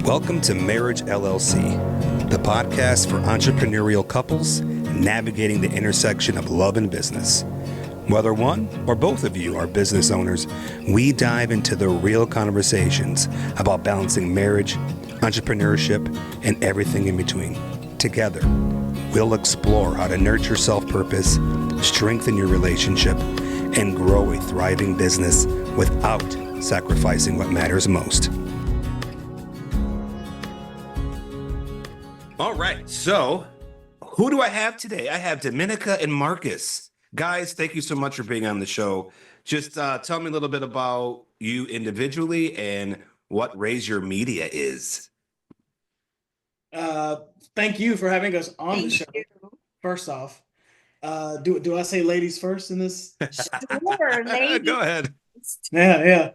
Welcome to Marriage LLC, the podcast for entrepreneurial couples navigating the intersection of love and business. Whether one or both of you are business owners, we dive into the real conversations about balancing marriage, entrepreneurship, and everything in between. Together, we'll explore how to nurture self-purpose, strengthen your relationship, and grow a thriving business without sacrificing what matters most. All right, so who do I have today? I have Dominika and Marcus. Guys, thank you so much for being on the show. Just tell me a little bit about you individually and what Raise Your Media is. Thank you for having us on the show. You. First off, do I say ladies first in this? Sure, ladies. Go ahead. Yeah.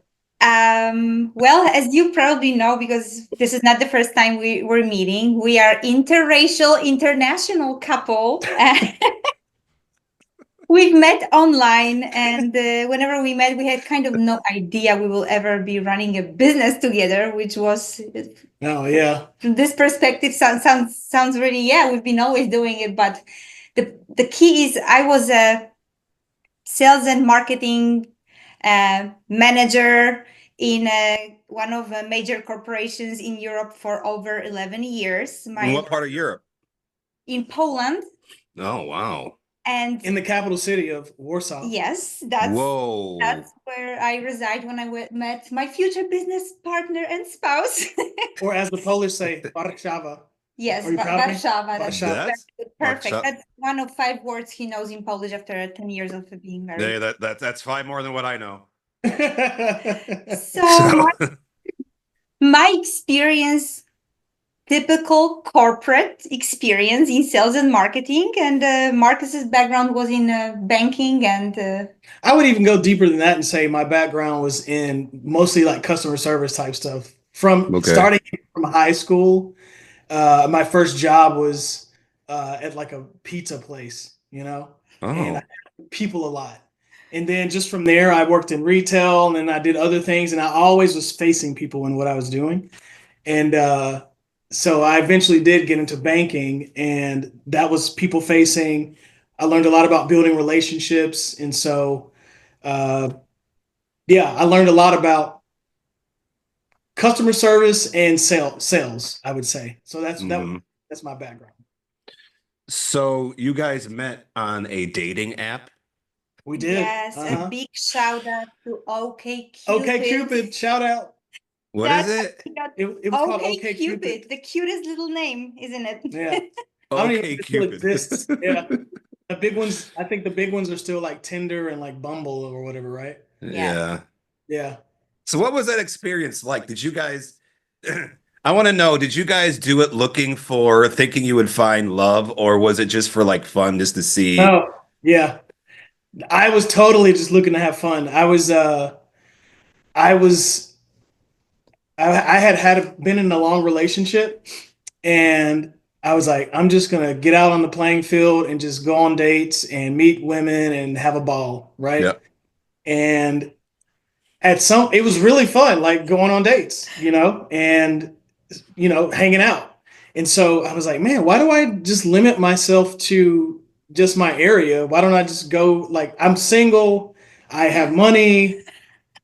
Well, as you probably know, because this is not the first time we're meeting, we are interracial, international couple. We've met online, and whenever we met, we had kind of no idea we will ever be running a business together, which was, Oh yeah. from this perspective, sounds really, yeah, we've been always doing it. But the key is I was a sales and marketing manager in one of the major corporations in Europe for over 11 years. In what part of Europe? In Poland. Oh, wow. And In the capital city of Warsaw. yes, that's Whoa. where I reside when I met my future business partner and spouse. Or as the Polish say, Warszawa. Yes, Are you proud of me? Warszawa. That's Warszawa. perfect. Warszawa. That's one of 5 words he knows in Polish after 10 years of being married. Yeah, that's 5 more than what I know. So my experience, typical corporate experience in sales and marketing, and Marcus's background was in banking and I would even go deeper than that and say my background was in mostly like customer service type stuff. From Okay. starting from high school, my first job was at like a pizza place, and I Oh, had people a lot. And then just from there, I worked in retail and then I did other things, and I always was facing people in what I was doing. And so I eventually did get into banking, and that was people facing. I learned a lot about building relationships. And so, I learned a lot about customer service and sales, I would say. So that's my background. so you guys met on a dating app? We did. yes, a big shout out to OK Cupid. Okay, Cupid, shout out. What is it? It was called OK Okay Cupid, Cupid. the cutest little name, isn't it? Yeah. I don't even Okay, think it still Cupid. exists. Yeah. The big ones, I think the big ones are still like Tinder and like Bumble or whatever, right? Yeah. Yeah. So what was that experience like? Did you guys, I want to know, did you guys do it thinking you would find love, or was it just for like fun, just to see? Oh, yeah. I was totally just looking to have fun. I had been in a long relationship, and I was like, I'm just gonna get out on the playing field and just go on dates and meet women and have a ball, right? Yep. And it was really fun, like going on dates, and hanging out. And so I was like, man, why do I just limit myself to just my area? Why don't I just go, like, I'm single, I have money.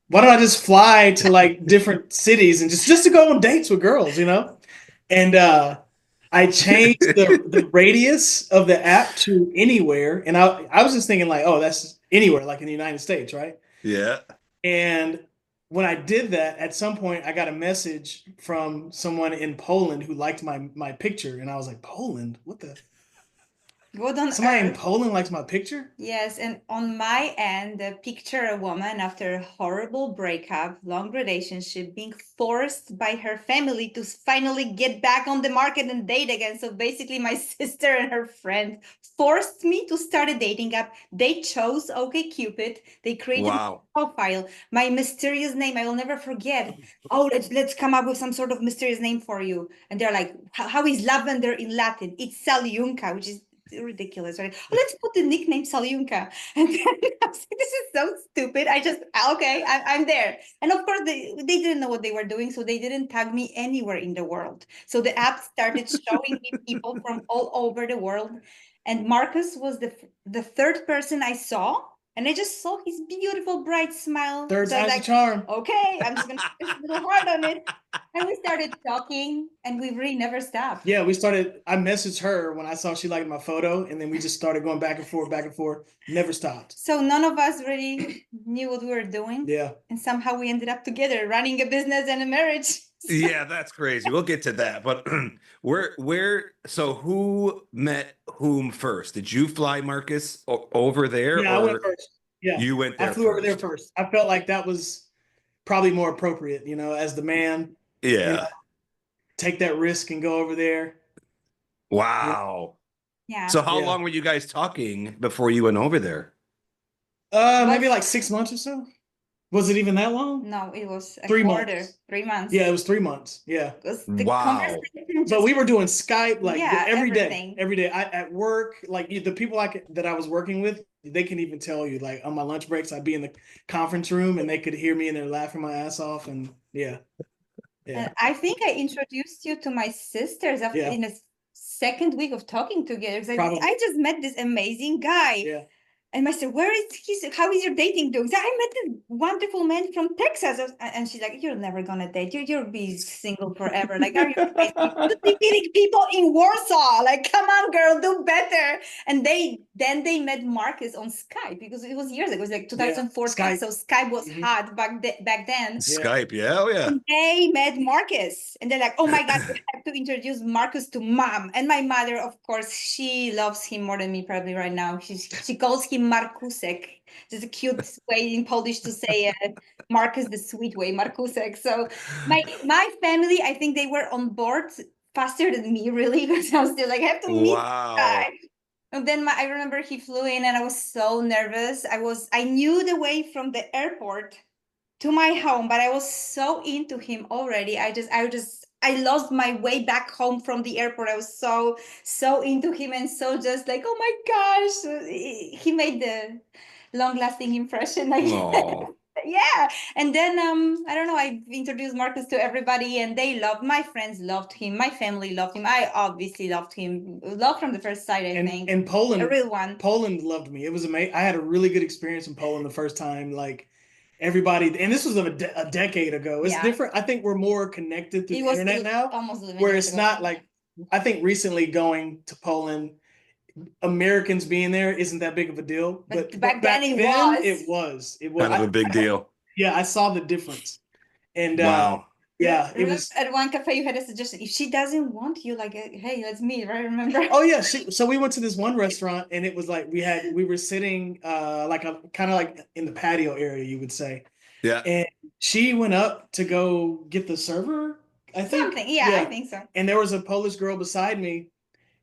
Why don't I just fly to like different cities and just to go on dates with girls, And I changed the radius of the app to anywhere. And I was just thinking like, oh, that's anywhere, like in the United States, right? Yeah. And when I did that, at some point I got a message from someone in Poland who liked my picture. And I was like, Poland? What the? What on Somebody in earth? Poland likes my picture? Yes, and on my end, picture a woman after a horrible breakup, long relationship, being forced by her family to finally get back on the market and date again. So basically, my sister and her friend forced me to start a dating app. They chose OkCupid. They created a Wow. profile. My mysterious name, I will never forget. Oh, let's come up with some sort of mysterious name for you. And they're like, how is lavender in Latin? It's Saliunca, which is ridiculous, right? Let's put the nickname Salyunka. And then I was like, this is so stupid. Okay, I'm there. And of course, they didn't know what they were doing, so they didn't tag me anywhere in the world. So the app started showing me people from all over the world. And Marcus was the third person I saw. And I just saw his beautiful, bright smile. Third So I was time's a like, charm. okay, I'm just going to put a little heart on it. And we started talking, and we really never stopped. Yeah, I messaged her when I saw she liked my photo, and then we just started going back and forth, never stopped. So none of us really knew what we were doing. Yeah. And somehow we ended up together running a business and a marriage. Yeah, that's crazy. We'll get to that. But so who met whom first? Did you fly Marcus over there? Yeah, I or went first. Yeah. You went there I flew over there first. I felt like that was probably more appropriate, as the man. Yeah. Take that risk and go over there. Wow. Yeah. So how long were you guys talking before you went over there? Maybe like 6 months or so. Was it even that long? No, it was a 3 quarter, months. 3 months. Yeah, it was 3 months. Yeah. Wow. But we were doing Skype like every everything. day. Every day. At work, like the people that I was working with, they can even tell you, like on my lunch breaks, I'd be in the conference room and they could hear me and they're laughing my ass off. And yeah. And I think I introduced you to my sisters in a second week of talking together. I just met this amazing guy. Yeah. And I said, how is your dating doing? I met this wonderful man from Texas. And she's like, you're never going to date. You'll be single forever. Like, are you crazy? You're meeting people in Warsaw. Like, come on, girl, do better. And then they met Marcus on Skype because it was years ago. It was like 2014. Skype. So Skype was hot back then. Skype, yeah. Oh, yeah. And they met Marcus. And they're like, oh my God, we have to introduce Marcus to mom. And my mother, of course, she loves him more than me probably right now. She calls him Markusek. Just a cute way in Polish to say Marcus the sweet way, Markusek. So my family, I think they were on board faster than me, really, because I was still like, I have to meet this guy. And then I remember he flew in and I was so nervous. I knew the way from the airport to my home, but I was so into him already. I lost my way back home from the airport. I was so into him and so just like, oh my gosh, he made the long-lasting impression. Like, yeah. And then I don't know, I introduced Marcus to everybody and my friends loved him, my family loved him. I obviously loved him. Love from the first sight, I think. And Poland, a real one. Poland loved me. It was amazing. I had a really good experience in Poland the first time. Like everybody, and this was a decade ago. It's different. I think we're more connected through the internet now, where it's not like, I think recently going to Poland, Americans being there isn't that big of a deal. But back then it was kind of a big deal. Yeah, I saw the difference. And wow. Yeah, it was at one cafe. You had a suggestion. If she doesn't want you, like, hey, let's meet, right? Remember? Oh yeah. So we went to this one restaurant, and it was like we were sitting like kind of like in the patio area, you would say. Yeah. And she went up to go get the server. I think. Something. Yeah, I think so. And there was a Polish girl beside me,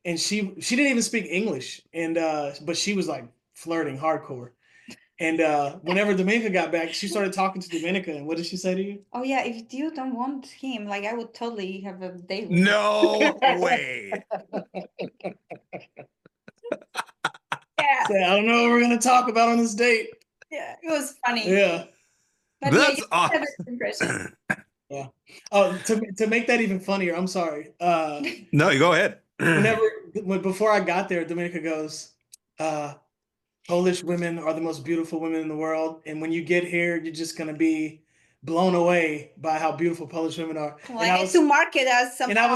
and she didn't even speak English, and but she was like flirting hardcore. And whenever Dominika got back, she started talking to Dominika. And what did she say to you? Oh, yeah. If you don't want him, like, I would totally have a date with No way. Yeah. So, I don't know what we're going to talk about on this date. Yeah, it was funny. Yeah. But that's awesome. Impression. Yeah. Oh, to make that even funnier, I'm sorry. No, you go ahead. Before I got there, Dominika goes, Polish women are the most beautiful women in the world. And when you get here, you're just going to be blown away by how beautiful Polish women are. Well, I need to market us somehow. And I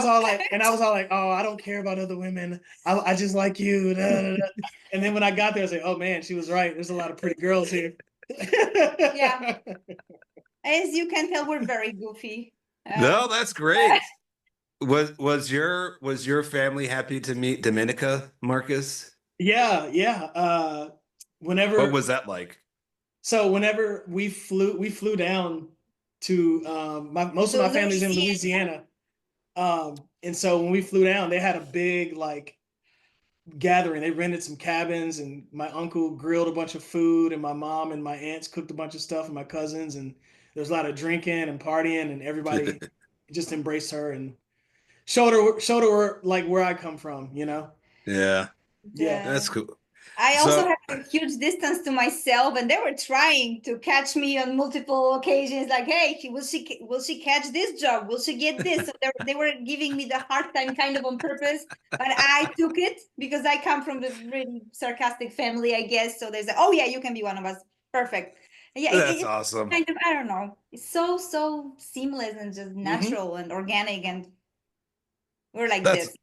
was all like, oh, I don't care about other women. I just like you. Da, da, da. And then when I got there, I was like, oh man, she was right. There's a lot of pretty girls here. Yeah. As you can tell, we're very goofy. No, that's great. Was your family happy to meet Dominika, Marcus? Yeah. What was that like? So whenever we flew down to most of my family's in Louisiana. And so when we flew down, they had a big like gathering. They rented some cabins, and my uncle grilled a bunch of food, and my mom and my aunts cooked a bunch of stuff, and my cousins, and there was a lot of drinking and partying, and everybody just embraced her and showed her like where I come from, you know? Yeah. Yeah. That's cool. I also So have a huge distance to myself, and they were trying to catch me on multiple occasions. Like, hey, will she catch this job? Will she get this? So they were giving me the hard time, kind of on purpose. But I took it because I come from a really sarcastic family, I guess. So they said, "Oh yeah, you can be one of us. Perfect." And yeah, that's it's awesome. kind of, I don't know. It's so seamless and just natural and organic, and we're like That's this.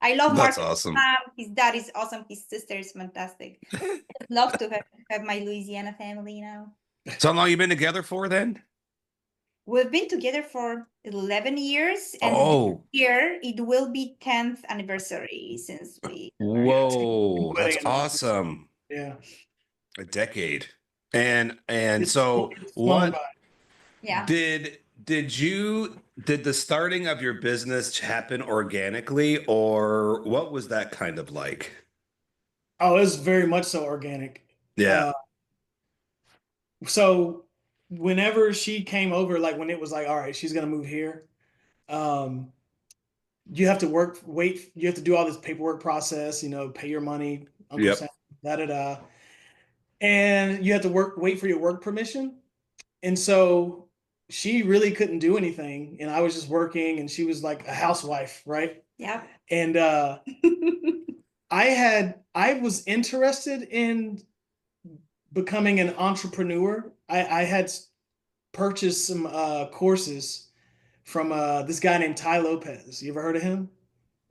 I love that's Marcus' awesome. mom. His dad is awesome. His sister is fantastic. I'd love to have my Louisiana family now. So how long you been together for then? We've been together for 11 years, and this Oh, year it will be 10th anniversary since we were. whoa, that's Wedding anniversary. awesome. Yeah. A decade. And It's, so it's flown what by. Yeah. did the starting of your business happen organically, or what was that kind of like? Oh, it's very much so organic. Yeah. Uh, so whenever she came over, like when it was like, all right, she's gonna move here, um, you have to you have to do all this paperwork process, pay your money, Uncle Yep. Sam, da da da. And you have to wait for your work permission. And so she really couldn't do anything. And I was just working and she was like a housewife, right? Yeah. And I was interested in becoming an entrepreneur. I had purchased some courses from this guy named Ty Lopez. You ever heard of him?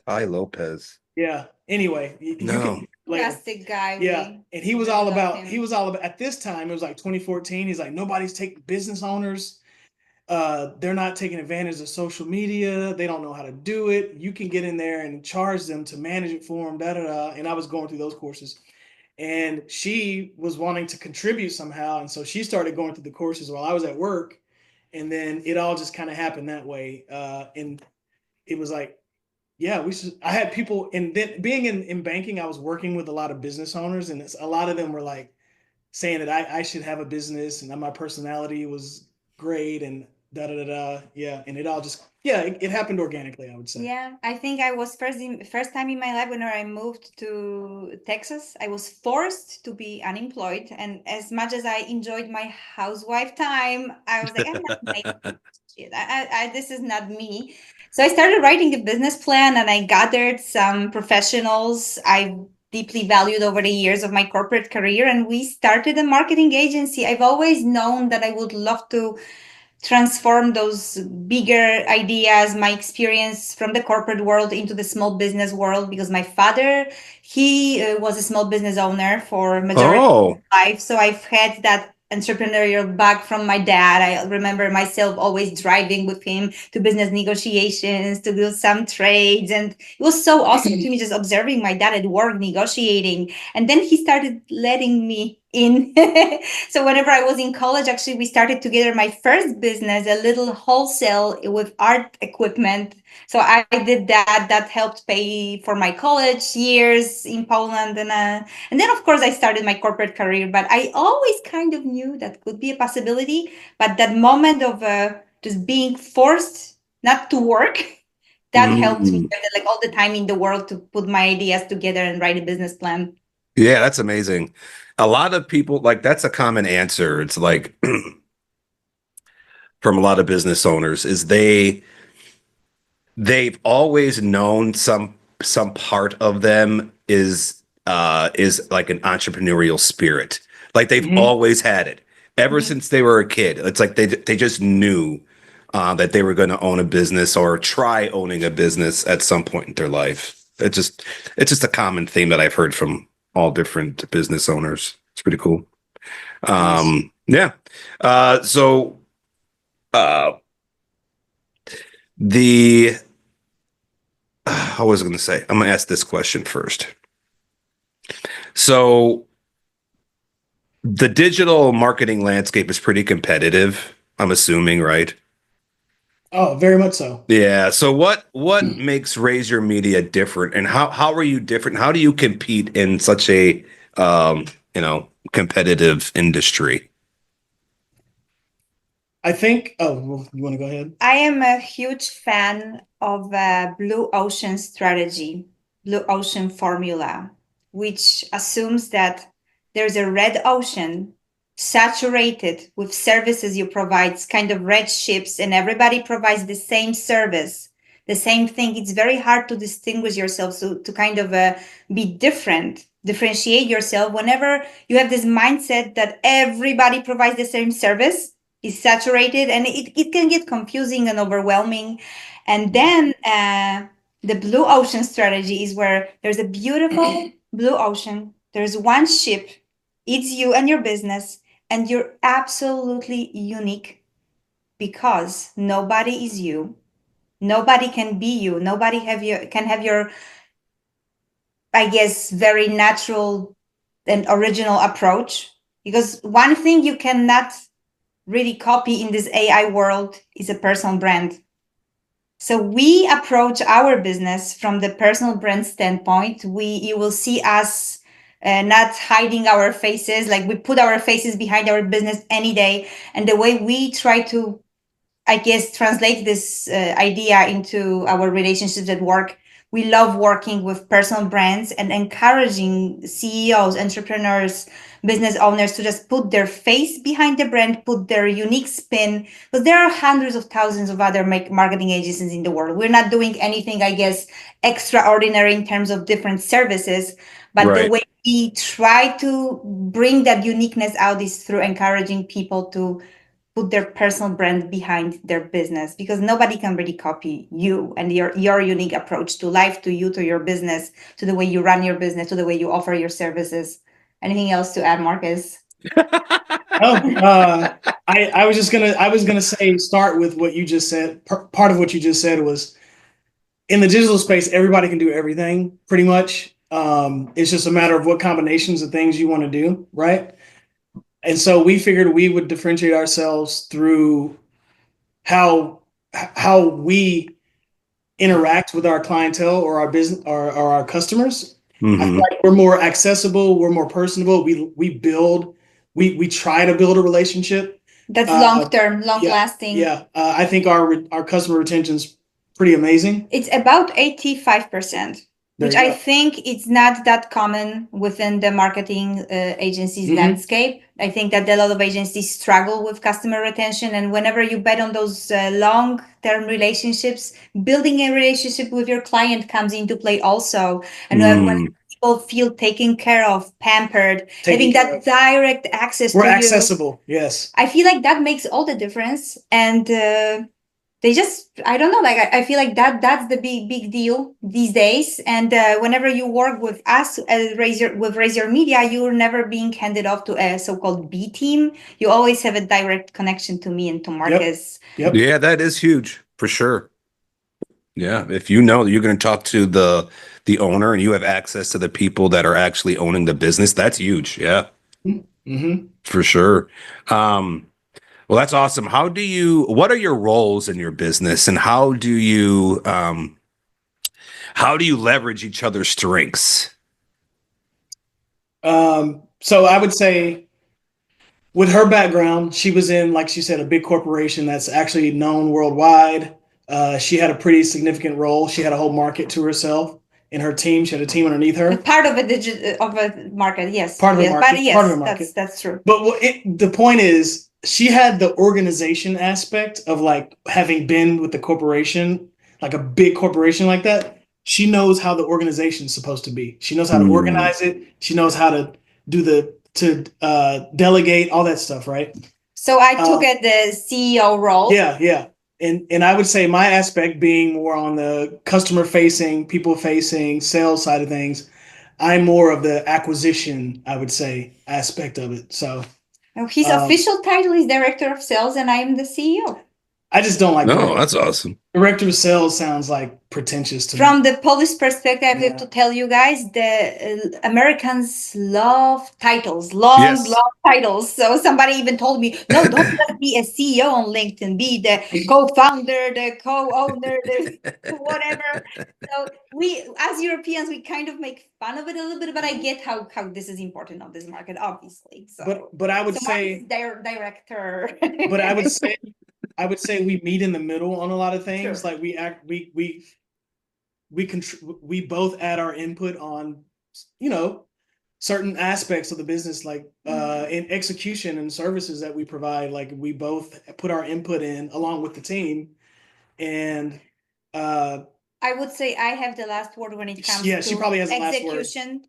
Ty Lopez. Yeah. Anyway, you can No. later. Fantastic guy. Yeah. We And he was really all love about, him. at this time, it was like 2014. He's like, nobody's taking business owners. They're not taking advantage of social media. They don't know how to do it. You can get in there and charge them to manage it for them, da da da. And I was going through those courses. And she was wanting to contribute somehow. And so she started going through the courses while I was at work. And then it all just kind of happened that way. And it was like, yeah, we should. I had people, and then being in banking, I was working with a lot of business owners, and a lot of them were like saying that I should have a business, and that my personality was great, and da da da da. Yeah, and it all just, yeah, it happened organically, I would say. Yeah, I think I was first time in my life when I moved to Texas. I was forced to be unemployed, and as much as I enjoyed my housewife time, I was like, I'm not making shit. This is not me. So I started writing a business plan, and I gathered some professionals I deeply valued over the years of my corporate career, and we started a marketing agency. I've always known that I would love to transform those bigger ideas, my experience from the corporate world into the small business world, because my father, he was a small business owner for majority of Oh, my life. So I've had that entrepreneurial bug from my dad. I remember myself always driving with him to business negotiations, to do some trades. And it was so awesome to me just observing my dad at work negotiating. And then he started letting me in. So whenever I was in college, actually, we started together my first business, a little wholesale with art equipment. So I did that. That helped pay for my college years in Poland, and then of course I started my corporate career. But I always kind of knew that could be a possibility. But that moment of just being forced not to work, that helped me mm. like all the time in the world to put my ideas together and write a business plan. Yeah, that's amazing. A lot of people like that's a common answer. It's like from a lot of business owners is they've always known some part of them is like an entrepreneurial spirit. Like they've Mhm. always had it ever Mhm. since they were a kid. It's like they just knew that they were going to own a business or try owning a business at some point in their life. It's just a common theme that I've heard from all different business owners. It's pretty cool. Nice. Yeah. So uh, the I was going to say, I'm going to ask this question first. So, the digital marketing landscape is pretty competitive, I'm assuming, right? Oh, very much so. Yeah. So, what makes Raise Your Media different, and how are you different? How do you compete in such a competitive industry? I think, oh, well, you want to go ahead? I am a huge fan of blue ocean strategy, blue ocean formula. which assumes that there's a red ocean saturated with services you provide. It's kind of red ships, and everybody provides the same service, the same thing. It's very hard to distinguish yourself, so to kind of be different, differentiate yourself. Whenever you have this mindset that everybody provides the same service, is saturated, and it can get confusing and overwhelming. And then the blue ocean strategy is where there's a beautiful blue ocean, there's one ship, it's you and your business, and you're absolutely unique because nobody is you. Nobody can be you. Nobody can have your, I guess, very natural and original approach. Because one thing you cannot really copy in this AI world is a personal brand. So we approach our business from the personal brand standpoint. You will see us not hiding our faces, like we put our faces behind our business any day. And the way we try to, I guess, translate this idea into our relationships at work, we love working with personal brands and encouraging CEOs, entrepreneurs, business owners to just put their face behind the brand, put their unique spin. Because there are hundreds of thousands of other marketing agencies in the world. We're not doing anything, I guess, extraordinary in terms of different services. But the way we try to bring that uniqueness out is through encouraging people to put their personal brand behind their business, because nobody can really copy you and your unique approach to life, to you, to your business, to the way you run your business, to the way you offer your services. Anything else to add, Marcus? I was gonna say, start with what you just said. Part of what you just said was, in the digital space, everybody can do everything pretty much. It's just a matter of what combinations of things you want to do, right? And so we figured we would differentiate ourselves through how we interact with our clientele or our business or our customers. I feel like we're more accessible, we're more personable. We try to build a relationship that's long-term, long-lasting. I think our customer retention's pretty amazing. It's about 85%. Which I think it's not that common within the marketing agencies landscape. I think that a lot of agencies struggle with customer retention. And whenever you bet on those long-term relationships, building a relationship with your client comes into play also. And when people feel taken care of, pampered, having that direct access to you. We're accessible, yes. I feel like that makes all the difference. And they just, I don't know, like I feel like that's the big deal these days. And whenever you work with us Raise Your Media, you're never being handed off to a so-called B team. You always have a direct connection to me and to Marcus. Yep. Yeah, that is huge for sure. Yeah, if you know that you're going to talk to the owner and you have access to the people that are actually owning the business, that's huge. Yeah, for sure. Well, that's awesome. What are your roles in your business, and how do you leverage each other's strengths? So I would say, with her background, she was in, like she said, a big corporation that's actually known worldwide. She had a pretty significant role. She had a whole market to herself. In her team, she had a team underneath her. Part of a market, yes. Part of a market. But yes, part of a market. That's true. But the point is, she had the organization aspect of, like, having been with the corporation, like a big corporation like that. She knows how the organization's supposed to be. She knows how to organize it. She knows how to delegate, all that stuff, right? So I took the CEO role. Yeah. And I would say my aspect being more on the customer facing, people facing, sales side of things. I'm more of the acquisition, I would say, aspect of it. So his official title is Director of Sales, and I am the CEO. I just don't like. No, that's awesome. Director of Sales sounds like pretentious to me. From the Polish perspective, I have to tell you guys, the Americans love titles, long titles. So somebody even told me, no, don't just be a CEO on LinkedIn, be the co-founder, the co-owner, the whatever. So we, as Europeans, we kind of make fun of it a little bit, but I get how this is important on this market, obviously. So, but I would say director. But I would say we meet in the middle on a lot of things. Sure. Like we both add our input on you know, certain aspects of the business, like in execution and services that we provide, like we both put our input in along with the team. And I would say I have the last word when it comes yeah, to she probably has the last word. execution.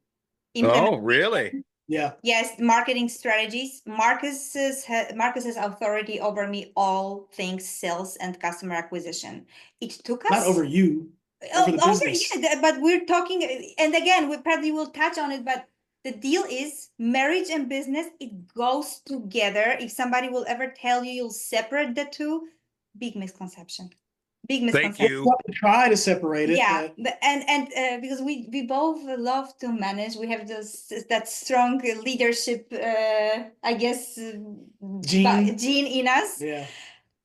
Oh, really? Yeah. Yes, marketing strategies. Marcus has authority over me all things sales and customer acquisition. It took us Not over you, over the business. but we're talking, and again, we probably will touch on it, but the deal is marriage and business, it goes together. If somebody will ever tell you you'll separate the two, big misconception. Big Thank misconception. you. Try to separate it. Yeah, But and because we both love to manage, we have that strong leadership, I guess, gene in us. yeah.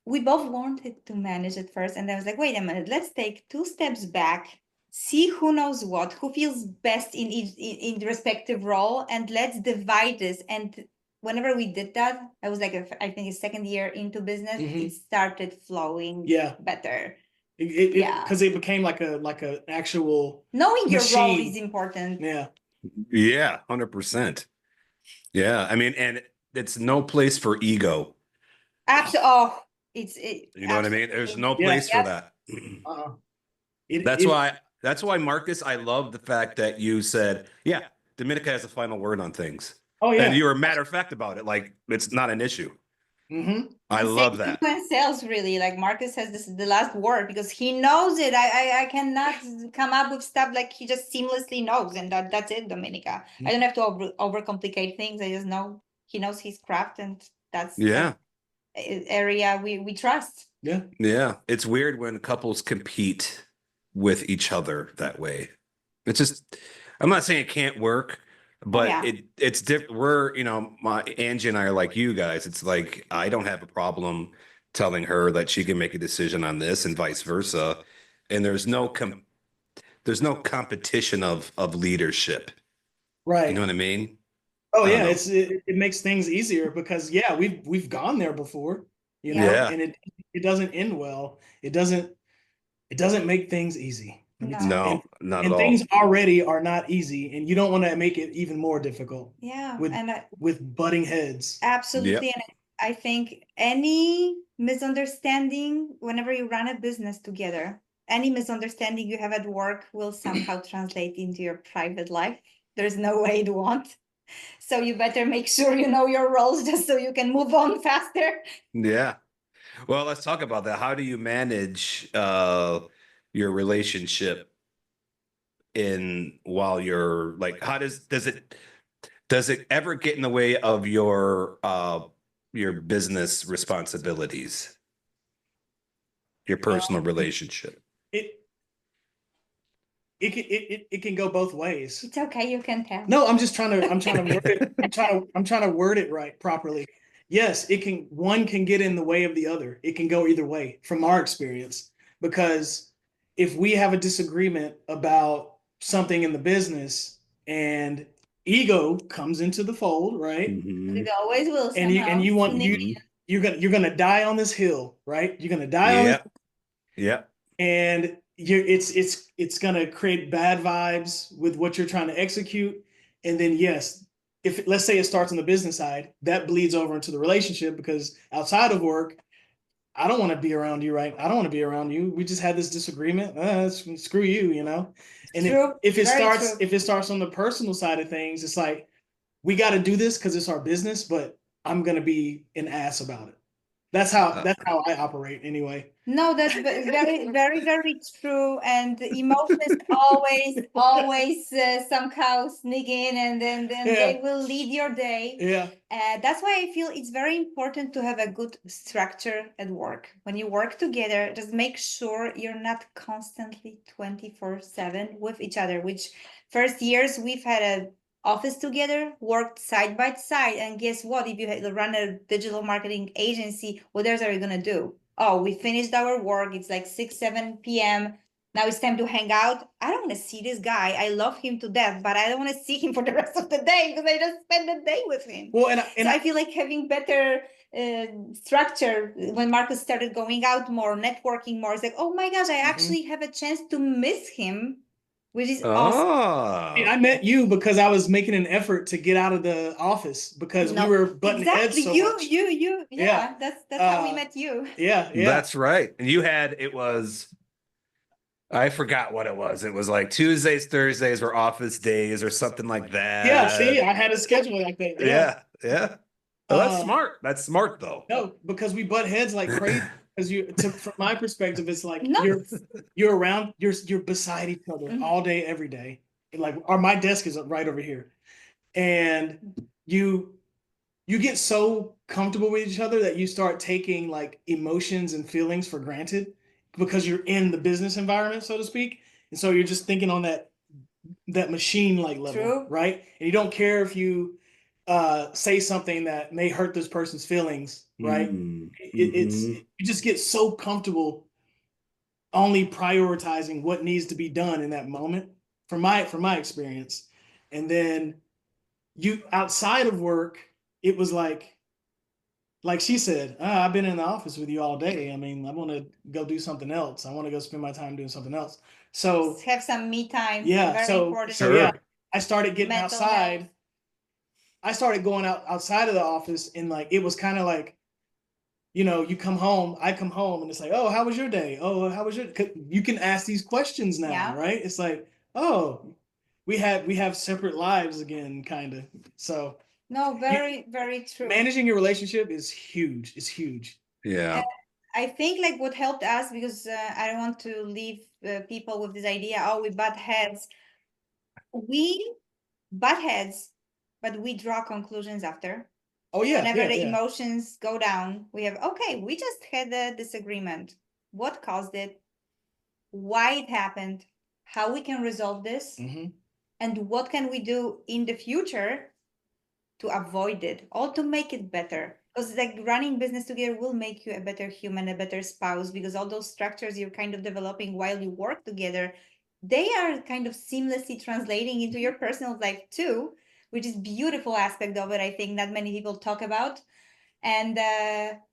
We both wanted to manage at first, and I was like, wait a minute, let's take 2 steps back, see who knows what, who feels best in each in the respective role, and let's divide this. And whenever we did that, I was like, I think a second year into business, it started flowing Yeah. better. Yeah, because it became like a actual Knowing your role machine. is important. Yeah. Yeah, 100%. Yeah, I mean, and it's no place for ego. Absolutely. Oh, You know what I mean? There's no Yeah. place for Yep. that. It- That's why Marcus, I love the fact that you said, yeah, Dominika has the final word on things. Oh yeah. And you were matter of fact about it. Like it's not an issue. I Same love thing that. when sales, really, like Marcus has the last word because he knows it. I cannot come up with stuff like he just seamlessly knows, and that's it, Dominika. I don't have to overcomplicate things. I just know he knows his craft, and that's Yeah. the area we trust. Yeah. Yeah. It's weird when couples compete with each other that way. It's just, I'm not saying it can't work, but yeah. it's different. We're, my Angie and I are like you guys. It's like I don't have a problem telling her that she can make a decision on this and vice versa. And there's no competition of leadership. Right. You know what I mean? Oh I don't yeah, know. it makes things easier because yeah, we've gone there before, Yeah. and it doesn't end well. It doesn't make things easy. Let me tell you. No, not at And all. things already are not easy, and you don't want to make it even more difficult. Yeah, with butting heads. absolutely. Yep. And I think any misunderstanding, whenever you run a business together, any misunderstanding you have at work will somehow translate into your private life. There's no way it won't. So you better make sure you know your roles just so you can move on faster. Yeah. Well, let's talk about that. How do you manage your relationship while you're like, how does it ever get in the way of your business responsibilities, your personal relationship? It can go both ways. It's okay, you can tell. No, I'm trying to word it. I'm trying to word it right properly. Yes, one can get in the way of the other. It can go either way from our experience, because if we have a disagreement about something in the business and ego comes into the fold, right? It always will. And you're gonna die on this hill, right? You're gonna die on this. Yeah. And it's gonna create bad vibes with what you're trying to execute. And then yes, if let's say it starts on the business side, that bleeds over into the relationship, because outside of work, I don't want to be around you, right? I don't want to be around you. We just had this disagreement. Screw you, And if it starts on the personal side of things, it's like, we got to do this because it's our business, but I'm gonna be an ass about it. That's how I operate anyway. No, that's very, very, very true. And emotions always somehow sneak in, and then they will lead your day. Yeah. That's why I feel it's very important to have a good structure at work. When you work together, just make sure you're not constantly 24/7 with each other, which first years we've had a office together, worked side by side, and guess what? If you run a digital marketing agency, what else are you gonna do? Oh, we finished our work. It's like 6-7 p.m. Now it's time to hang out. I don't want to see this guy. I love him to death, but I don't want to see him for the rest of the day because I just spent the day with him. Well, I feel like having better structure when Marcus started going out more, networking more. It's like, oh my gosh, I actually have a chance to miss him which is awesome. I mean, Oh, I met you because I was making an effort to get out of the office because we No, were butting heads exactly. so You, much. you. Yeah. Yeah, that's how we Uh, met you. yeah, yeah. that's right. And it was, I forgot what it was. It was like Tuesdays, Thursdays were office days or something like Yeah, see, that. I had a schedule like that. Yeah. Yeah, yeah. Oh, that's Uh, smart. That's smart though. no, because we butt heads like crazy. Because from my perspective, it's like No. you're around, you're beside each other Mhm. all day, every day. Like, or my desk is right over here, and you you get so comfortable with each other that you start taking like emotions and feelings for granted because you're in the business environment, so to speak. And so you're just thinking on that machine like level, True. right? And you don't care if you say something that may hurt this person's feelings, right? It's Mm-hmm. you just get so comfortable only prioritizing what needs to be done in that moment from my experience. And then you outside of work, it was like she said, I've been in the office with you all day. I mean, I want to go do something else. I want to go spend my time doing something else. So Have some me time. yeah, Very important. so yeah, Sure. I started getting Mental outside. health. I started going outside of the office, and like it was kind of like, you come home, I come home, and it's like, oh, how was your day? Oh, how was your? 'Cause you can ask these questions now, Yeah. right? It's like, oh, we have separate lives again, kind of. So No, you, very true. managing your relationship is huge. It's huge. Yeah. I think like what helped us, because I don't want to leave people with this idea, oh, we butt heads. We butt heads, but we draw conclusions after. Oh yeah, Whenever yeah, the yeah. emotions go down, we have, okay, we just had a disagreement. What caused it? Why it happened? How we can resolve this? hmm And what can we do in the future to avoid it or to make it better? Because like running business together will make you a better human, a better spouse, because all those structures you're kind of developing while you work together, they are kind of seamlessly translating into your personal life too, which is beautiful aspect of it. I think not many people talk about. And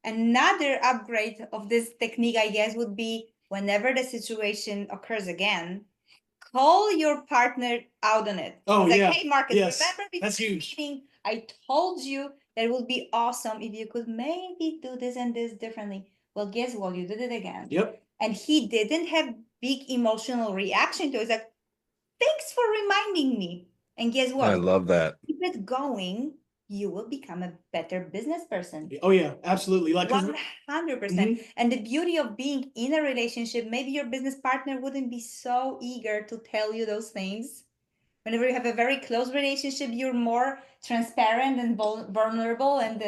another upgrade of this technique, I guess, would be whenever the situation occurs again, call your partner out on it. Oh It's like, yeah, hey, Marcus, yes, remember before that's the huge. meeting, I told you that it would be awesome if you could maybe do this and this differently. Well, guess what? You did it again. Yep. And he didn't have big emotional reaction to it. It's like, thanks for reminding me. And guess I what? love that. Keep it going. You will become a better business person. Oh yeah, absolutely. Like 100%. And the beauty of being in a relationship, maybe your business partner wouldn't be so eager to tell you those things. Whenever you have a very close relationship, you're more transparent and vulnerable, and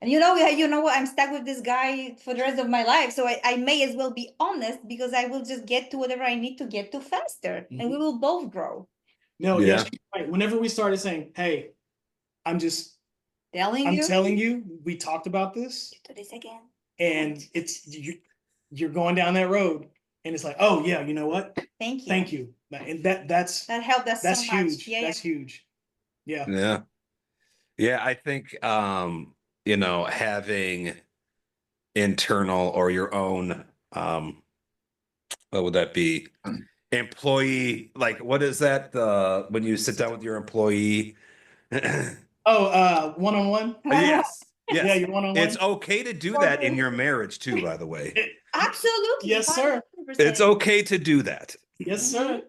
you know what, I'm stuck with this guy for the rest of my life, so I may as well be honest, because I will just get to whatever I need to get to faster, and we will both grow. No, Yeah. yes, right. Whenever we started saying, "Hey, I'm just, Telling I'm you, telling you, we talked about this, do this again. and it's you're going down that road," and it's like, "Oh yeah, you know what? Thank you. Thank you." And that's That helped us that's so much. huge. Yeah, That's huge. Yeah. Yeah. Yeah. I think having internal or your own what would that be? Employee, like what is that? When you sit down with your employee. Oh, one-on-one. Yes. Yeah, Yes. you're one-on-one. It's okay to do that in your marriage too, by the way. absolutely. Yes, sir. 100%. It's okay to do that Yes, sir.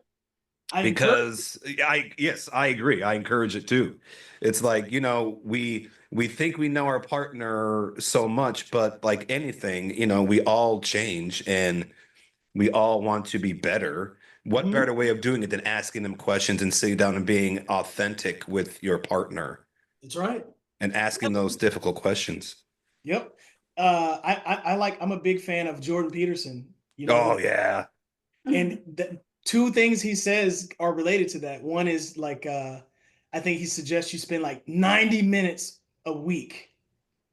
I encourage- because I agree. I encourage it too. It's like, we think we know our partner so much, but like anything, we all change and we all want to be better. What Mhm. better way of doing it than asking them questions and sitting down and being authentic with your partner That's right. and asking those difficult questions? Yep. I'm a big fan of Jordan Peterson. Oh yeah. And the two things he says are related to that. One is like I think he suggests you spend like 90 minutes a week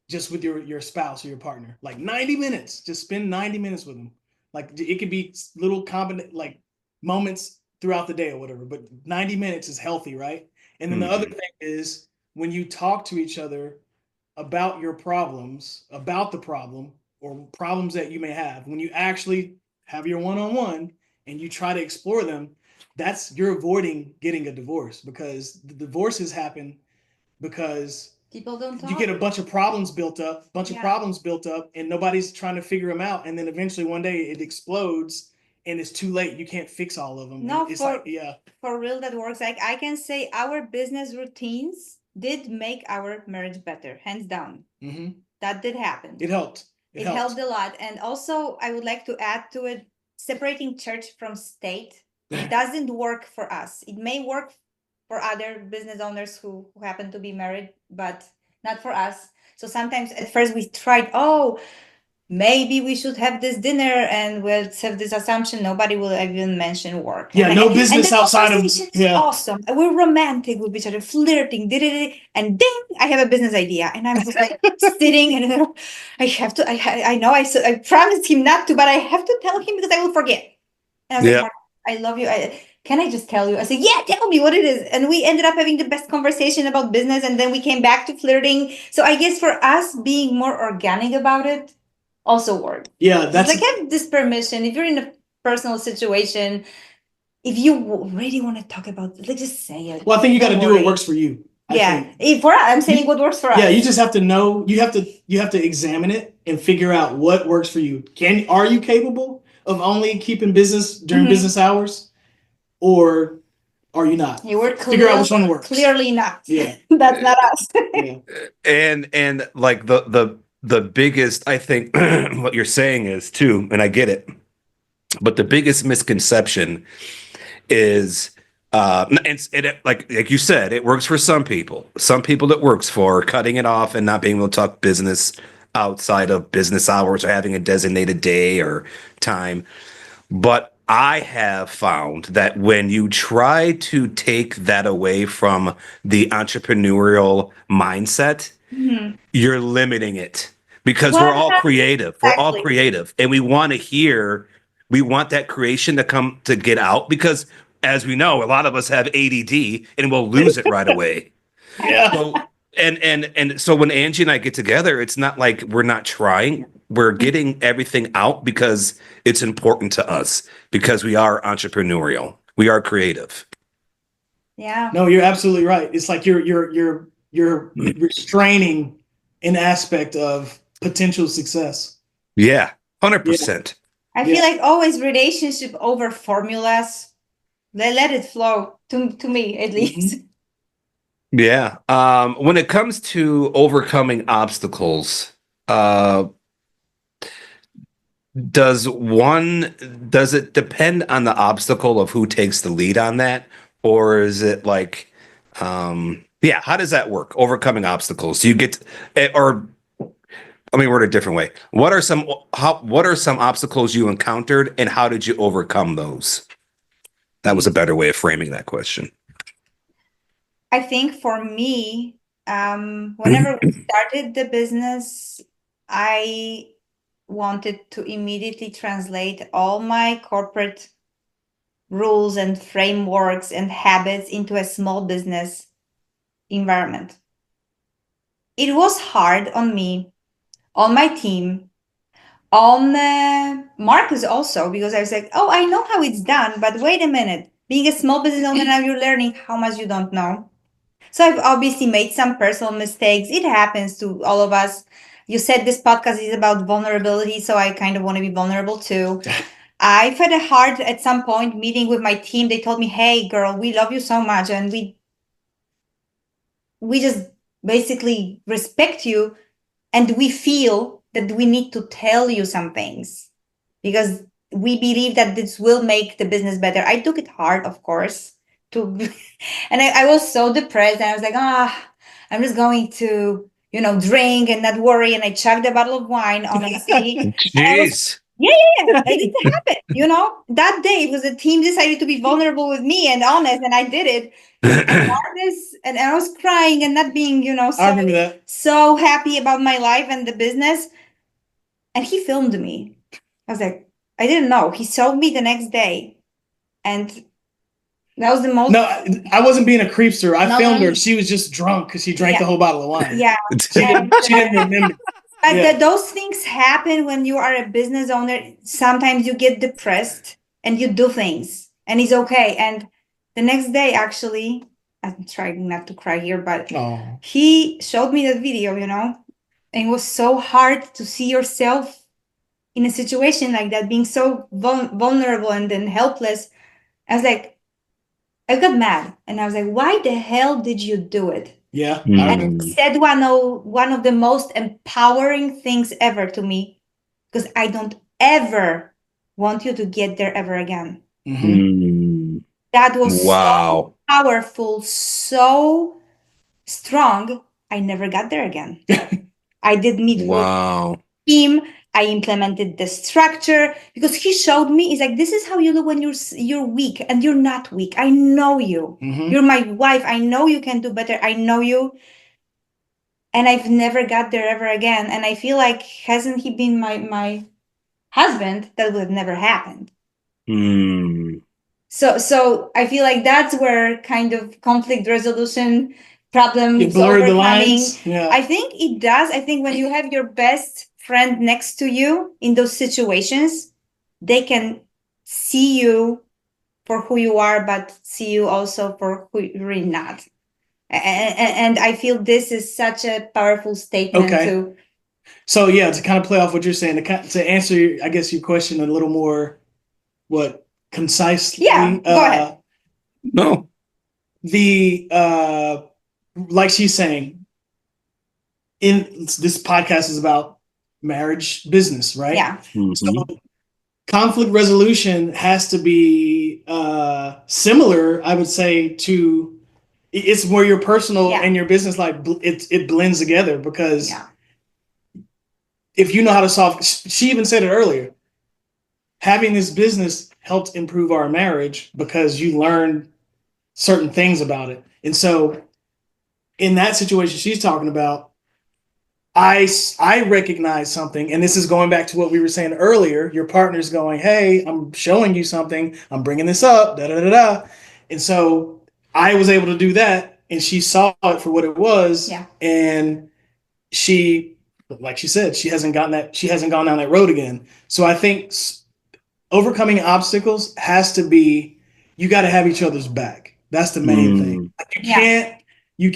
just with your spouse or your partner. Like 90 minutes. Just spend 90 minutes with them. Like it could be little like moments throughout the day or whatever, but 90 minutes is healthy, right? And then the other thing is when you talk to each other about your problems, about the problem or problems that you may have, when you actually have your one-on-one and you try to explore them, you're avoiding getting a divorce, because the divorces happen because People don't you talk. get a bunch of problems built up, and nobody's trying to figure them out. And then eventually one day it explodes and it's too late. You can't fix all of them. No, It's for like, yeah. for real, that works. Like I can say our business routines did make our marriage better, hands down. hmm That did happen. It helped. It helped a lot. And also, I would like to add to it, separating church from state doesn't work for us. It may work for other business owners who happen to be married, but not for us. So sometimes at first we tried, oh, maybe we should have this dinner, and we'll have this assumption nobody will even mention work. Yeah, And no and business the outside of conversation is awesome. We're romantic with each other, flirting, and ding, I have a business idea, and I'm just like sitting, and I have to. I know I promised him not to, but I have to tell him because I will forget. And I was like, Mark, I love you. Can I just tell you? I said, yeah, tell me what it is. And we ended up having the best conversation about business, and then we came back to flirting. So I guess for us, being more organic about it also worked. Yeah, that's like, have this permission. If you're in a personal situation, if you really want to talk about it, like, just say it. Well, I think you got to Don't do worry. what works for you. I'm saying what works for us. Yeah, you just have to know. You have to examine it and figure out what works for you. Are you capable of only keeping business during business hours, or are you not? Figure out which one works. Clearly not. Yeah, that's not us. Yeah. And like the biggest, I think, what you're saying is too, and I get it, but the biggest misconception is, like you said, it works for some people. Some people it works for, cutting it off and not being able to talk business outside of business hours or having a designated day or time. But I have found that when you try to take that away from the entrepreneurial mindset, you're limiting it, because we're all creative. We're all creative, and we want that creation to get out, because as we know, a lot of us have ADD and we'll lose it right away. Yeah. So, and so when Angie and I get together, it's not like we're not trying. We're getting everything out because it's important to us, because we are entrepreneurial. We are creative. Yeah. No, you're absolutely right. It's like you're restraining an aspect of potential success. Yeah, 100%. I feel like always relationship over formulas. Let it flow to me, at least. Yeah. When it comes to overcoming obstacles, does it depend on the obstacle of who takes the lead on that? Or is it like, how does that work? Overcoming obstacles. Do you get, or let me word it a different way. What are some obstacles you encountered, and how did you overcome those? That was a better way of framing that question. I think for me, whenever we started the business, I wanted to immediately translate all my corporate rules and frameworks and habits into a small business environment. It was hard on me, on my team, on Marcus also, because I was like, oh, I know how it's done, but wait a minute. Being a small business owner, now you're learning how much you don't know. So I've obviously made some personal mistakes. It happens to all of us. You said this podcast is about vulnerability, so I kind of want to be vulnerable too. I've had a hard, at some point, meeting with my team. They told me, hey, girl, we love you so much, and we just basically respect you, and we feel that we need to tell you some things because we believe that this will make the business better. I took it hard, of course, and I was so depressed, and I was like, I'm just going to, drink and not worry. And I chugged a bottle of wine, honestly. Jeez. Yeah. It happened, that day it was the team decided to be vulnerable with me and honest, and I did it. And I was crying and not being, so happy about my life and the business. And he filmed me. I was like, I didn't know. He saw me the next day. And that was the most. No, I wasn't being a creepster. I filmed her. She was just drunk because she drank the whole bottle of wine. Yeah. She didn't remember. But those things happen when you are a business owner. Sometimes you get depressed and you do things. and he's okay. And the next day, actually, I'm trying not to cry here, but Oh. he showed me that video, and it was so hard to see yourself in a situation like that, being so vulnerable and then helpless. I was like, I got mad, and I was like, why the hell did you do it? Yeah. And he said one of the most empowering things ever to me, because I don't ever want you to get there ever again. That was so powerful, so strong. I never got there again. I did meet with him. I implemented the structure because he showed me. He's like, this is how you look when you're weak, and you're not weak. I know you. You're my wife. I know you can do better. I know you. And I've never got there ever again. And I feel like, hasn't he been my husband, that would have never happened. So I feel like that's where kind of conflict resolution, problems overcoming. Yeah. I think it does. I think when you have your best friend next to you in those situations, they can see you for who you are, but see you also for who you're really not. And I feel this is such a powerful statement too. So yeah, to kind of play off what you're saying, to answer, I guess, your question a little more, concisely. Yeah, go ahead. No. Like she's saying, in this podcast is about marriage business, right? Yeah. So conflict resolution has to be similar, I would say, to it's where your personal and your business life it blends together, because if you know how to solve, she even said it earlier, having this business helped improve our marriage because you learned certain things about it. And so in that situation she's talking about, I recognize something, and this is going back to what we were saying earlier. Your partner's going, hey, I'm showing you something. I'm bringing this up, da da da da. And so I was able to do that, and she saw it for what it was. Yeah. And she, like she said, she hasn't gone down that road again. So I think overcoming obstacles has to be, you got to have each other's back. That's the main thing. You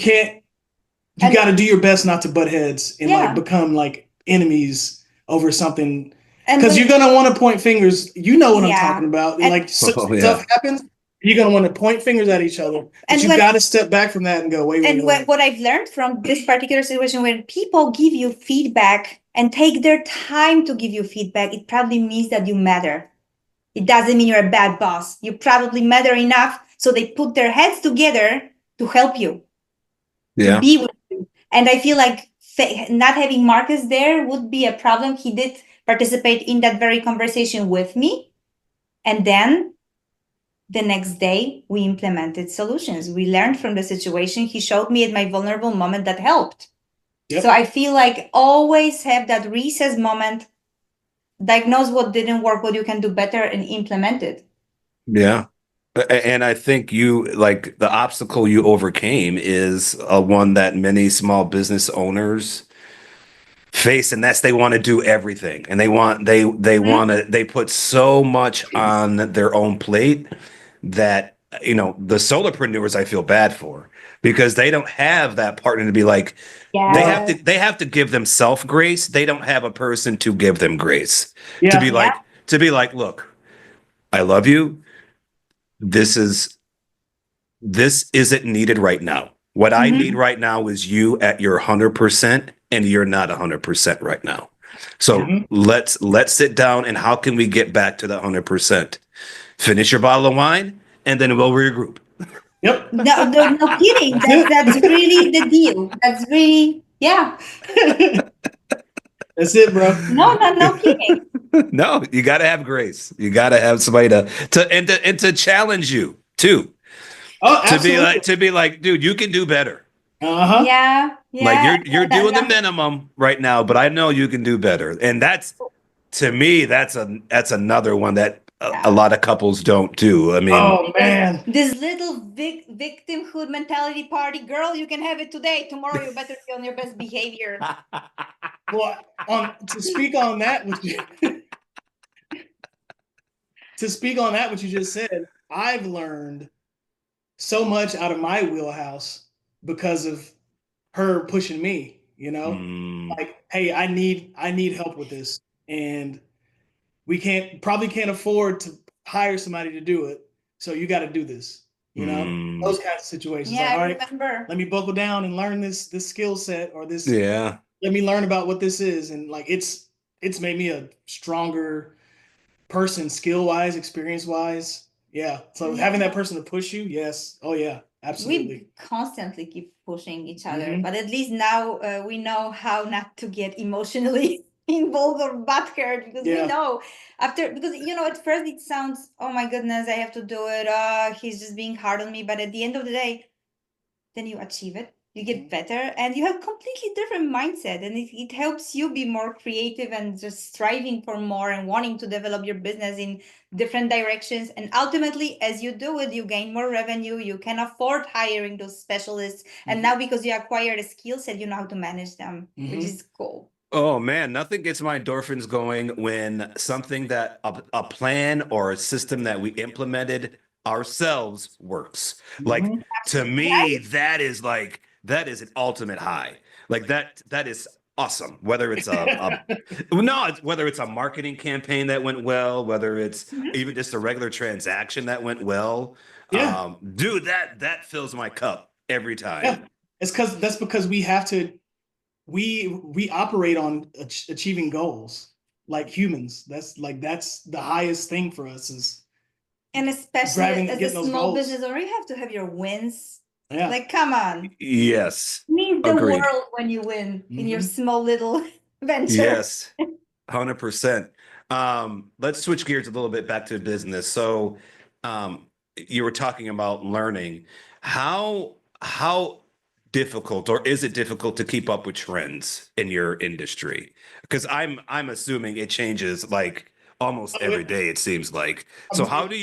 got to do your best not to butt heads and like become like enemies over something, because you're gonna want to point fingers. You know what I'm talking about. And like stuff happens, you're gonna want to point fingers at each other. But you got to step back from that and go, wait. What I've learned from this particular situation, when people give you feedback and take their time to give you feedback, it probably means that you matter. It doesn't mean you're a bad boss. You probably matter enough, so they put their heads together to help you. To be with you. And I feel like not having Marcus there would be a problem. He did participate in that very conversation with me. And then the next day we implemented solutions. We learned from the situation. He showed me at my vulnerable moment that helped. Yep. So I feel like always have that recess moment, diagnose what didn't work, what you can do better, and implement it. Yeah. And I think the obstacle you overcame is one that many small business owners face, and that's they want to do everything, and they put so much on their own plate that the solopreneurs I feel bad for, because they don't have that partner to be like, they have to give themselves grace. They don't have a person to give them grace to be like, look, I love you. This isn't needed right now. What I need right now is you at your 100%, and you're not 100% right now. So let's sit down, and how can we get back to the 100%? Finish your bottle of wine, and then we'll regroup. Yep. No kidding. That's really the deal. That's really, That's it, bro. No kidding. No, you got to have grace. You got to have somebody to challenge you too. Oh, absolutely. To be like, dude, you can do better. Yeah. Like you're doing the minimum right now, but I know you can do better. And that's, to me, that's another one that a lot of couples don't do. I mean, oh man, this little victimhood mentality party, girl, you can have it today. Tomorrow you better be on your best behavior. Well, to speak on that with you, to speak on that, what you just said, I've learned so much out of my wheelhouse because of her pushing me, Mm, like, hey, I need help with this. And we probably can't afford to hire somebody to do it. So you got to do this, mm, those kinds of situations. Yeah, Like, all I right, remember. let me buckle down and learn this skill set or this, yeah. let me learn about what this is. And like, it's made me a stronger person, skill wise, experience wise. Yeah. So having that Yeah. person to push you. Yes. Oh yeah, absolutely. We constantly keep pushing each other, Hmm. but at least now we know how not to get emotionally involved or butthurt, because we Yeah. know after, because at first it sounds, oh my goodness, I have to do it, he's just being hard on me, but at the end of the day, then you achieve it, you get better, and you have completely different mindset, and it helps you be more creative and just striving for more and wanting to develop your business in different directions. And ultimately, as you do it, you gain more revenue, you can afford hiring those specialists, and now because you acquired a skill set, you know how to manage them, which is cool. Oh man, nothing gets my endorphins going when something that a plan or a system that we implemented ourselves works. Like Hmm. to Absolutely. me, Right? that is an ultimate high. Like that is awesome. Whether it's no, whether it's a marketing campaign that went well, whether it's Mhm. even just a regular transaction that went well. Yeah. Dude, that fills my cup every time. Yeah. That's because we have to we operate on achieving goals like humans. That's the highest thing for us is And especially as a getting those small goals. business owner, you have to have your wins. Yeah. Like, come on. Yes. Mean the Agreed. world when you win in your Hmm. small little venture. Yes. 100%. Let's switch gears a little bit back to business. So, you were talking about learning. How difficult or is it difficult to keep up with trends in your industry? Because I'm assuming it changes like almost every day, it seems like. So how do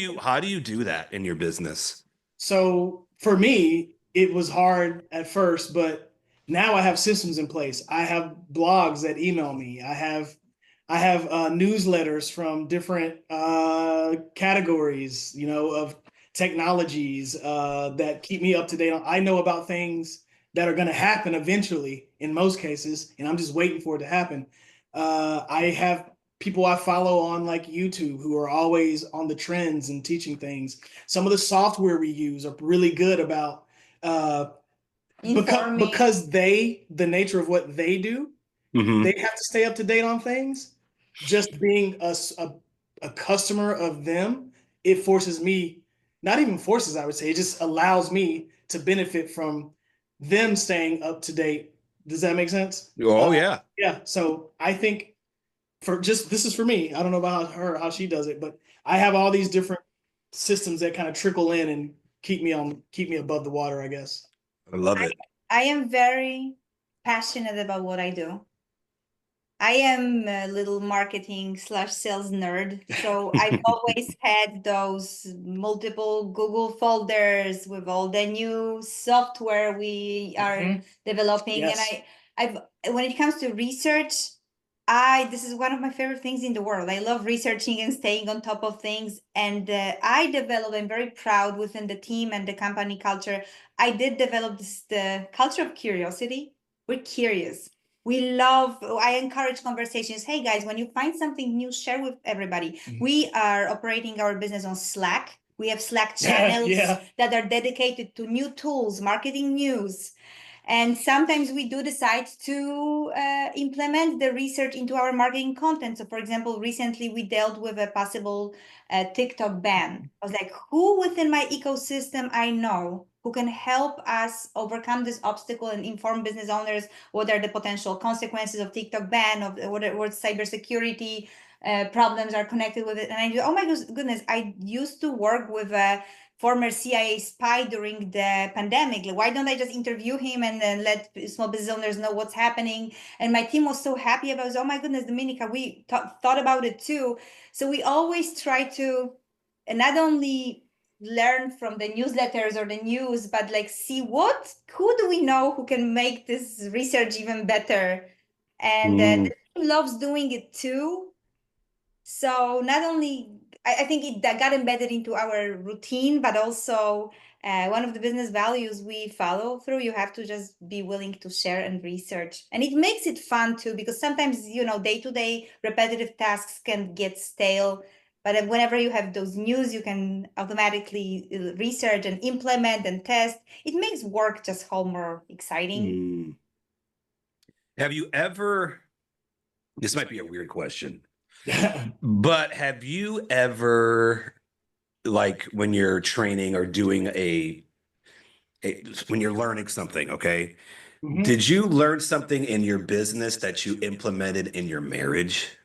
you do that in your business? So for me, it was hard at first, but now I have systems in place. I have blogs that email me. I have newsletters from different categories, of technologies that keep me up to date on. I know about things that are going to happen eventually in most cases, and I'm just waiting for it to happen. I have people I follow on like YouTube who are always on the trends and teaching things. Some of the software we use are really good about uh, Informing. because the nature of what they do, Hmm. they have to stay up to date on things. Just being a customer of them, it forces me, not even forces, I would say, it just allows me to benefit from them staying up to date. Does that make sense? Oh yeah. Yeah. So I think this is for me. I don't know about her, how she does it, but I have all these different systems that kind of trickle in and keep me above the water, I guess. I love it. I am very passionate about what I do. I am a little marketing slash sales nerd. So I've always had those multiple Google folders with all the new software we are Mhm. developing. And Yes. I've when it comes to research, this is one of my favorite things in the world. I love researching and staying on top of things. And I'm very proud within the team and the company culture. I did develop the culture of curiosity. We're curious. I encourage conversations. Hey guys, when you find something new, share with everybody. Mhm. We are operating our business on Slack. We have Slack channels Yeah. that are dedicated to new tools, marketing news. And sometimes we do decide to implement the research into our marketing content. So, for example, recently we dealt with a possible TikTok ban. I was like, who within my ecosystem I know who can help us overcome this obstacle and inform business owners what are the potential consequences of TikTok ban, of what cybersecurity problems are connected with it. And I do, oh my goodness, I used to work with a former CIA spy during the pandemic. Like, why don't I just interview him and then let small business owners know what's happening? And my team was so happy about it. Oh my goodness, Dominika, we thought about it too. So we always try to not only learn from the newsletters or the news, but like see who do we know who can make this research even better? And the Mm. team loves doing it too. So not only I think that got embedded into our routine, but also one of the business values we follow through. You have to just be willing to share and research, and it makes it fun too, because sometimes day-to-day repetitive tasks can get stale. But whenever you have those news, you can automatically research and implement and test. It makes work just whole more exciting. Have you ever? This might be a weird question. But have you ever, like when you're training or doing when you're learning something, okay? Mhm. Did you learn something in your business that you implemented in your marriage?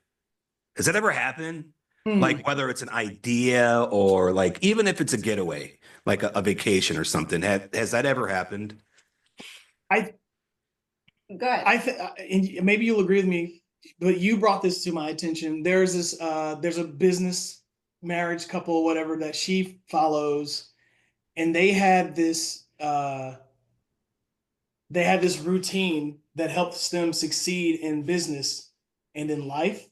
Has that ever happened? Like whether it's an idea or like even if it's a getaway, like a vacation or something, has that ever happened? Good. And maybe you'll agree with me, but you brought this to my attention. There's a business marriage couple, whatever, that she follows, and they had this routine that helps them succeed in business and in life.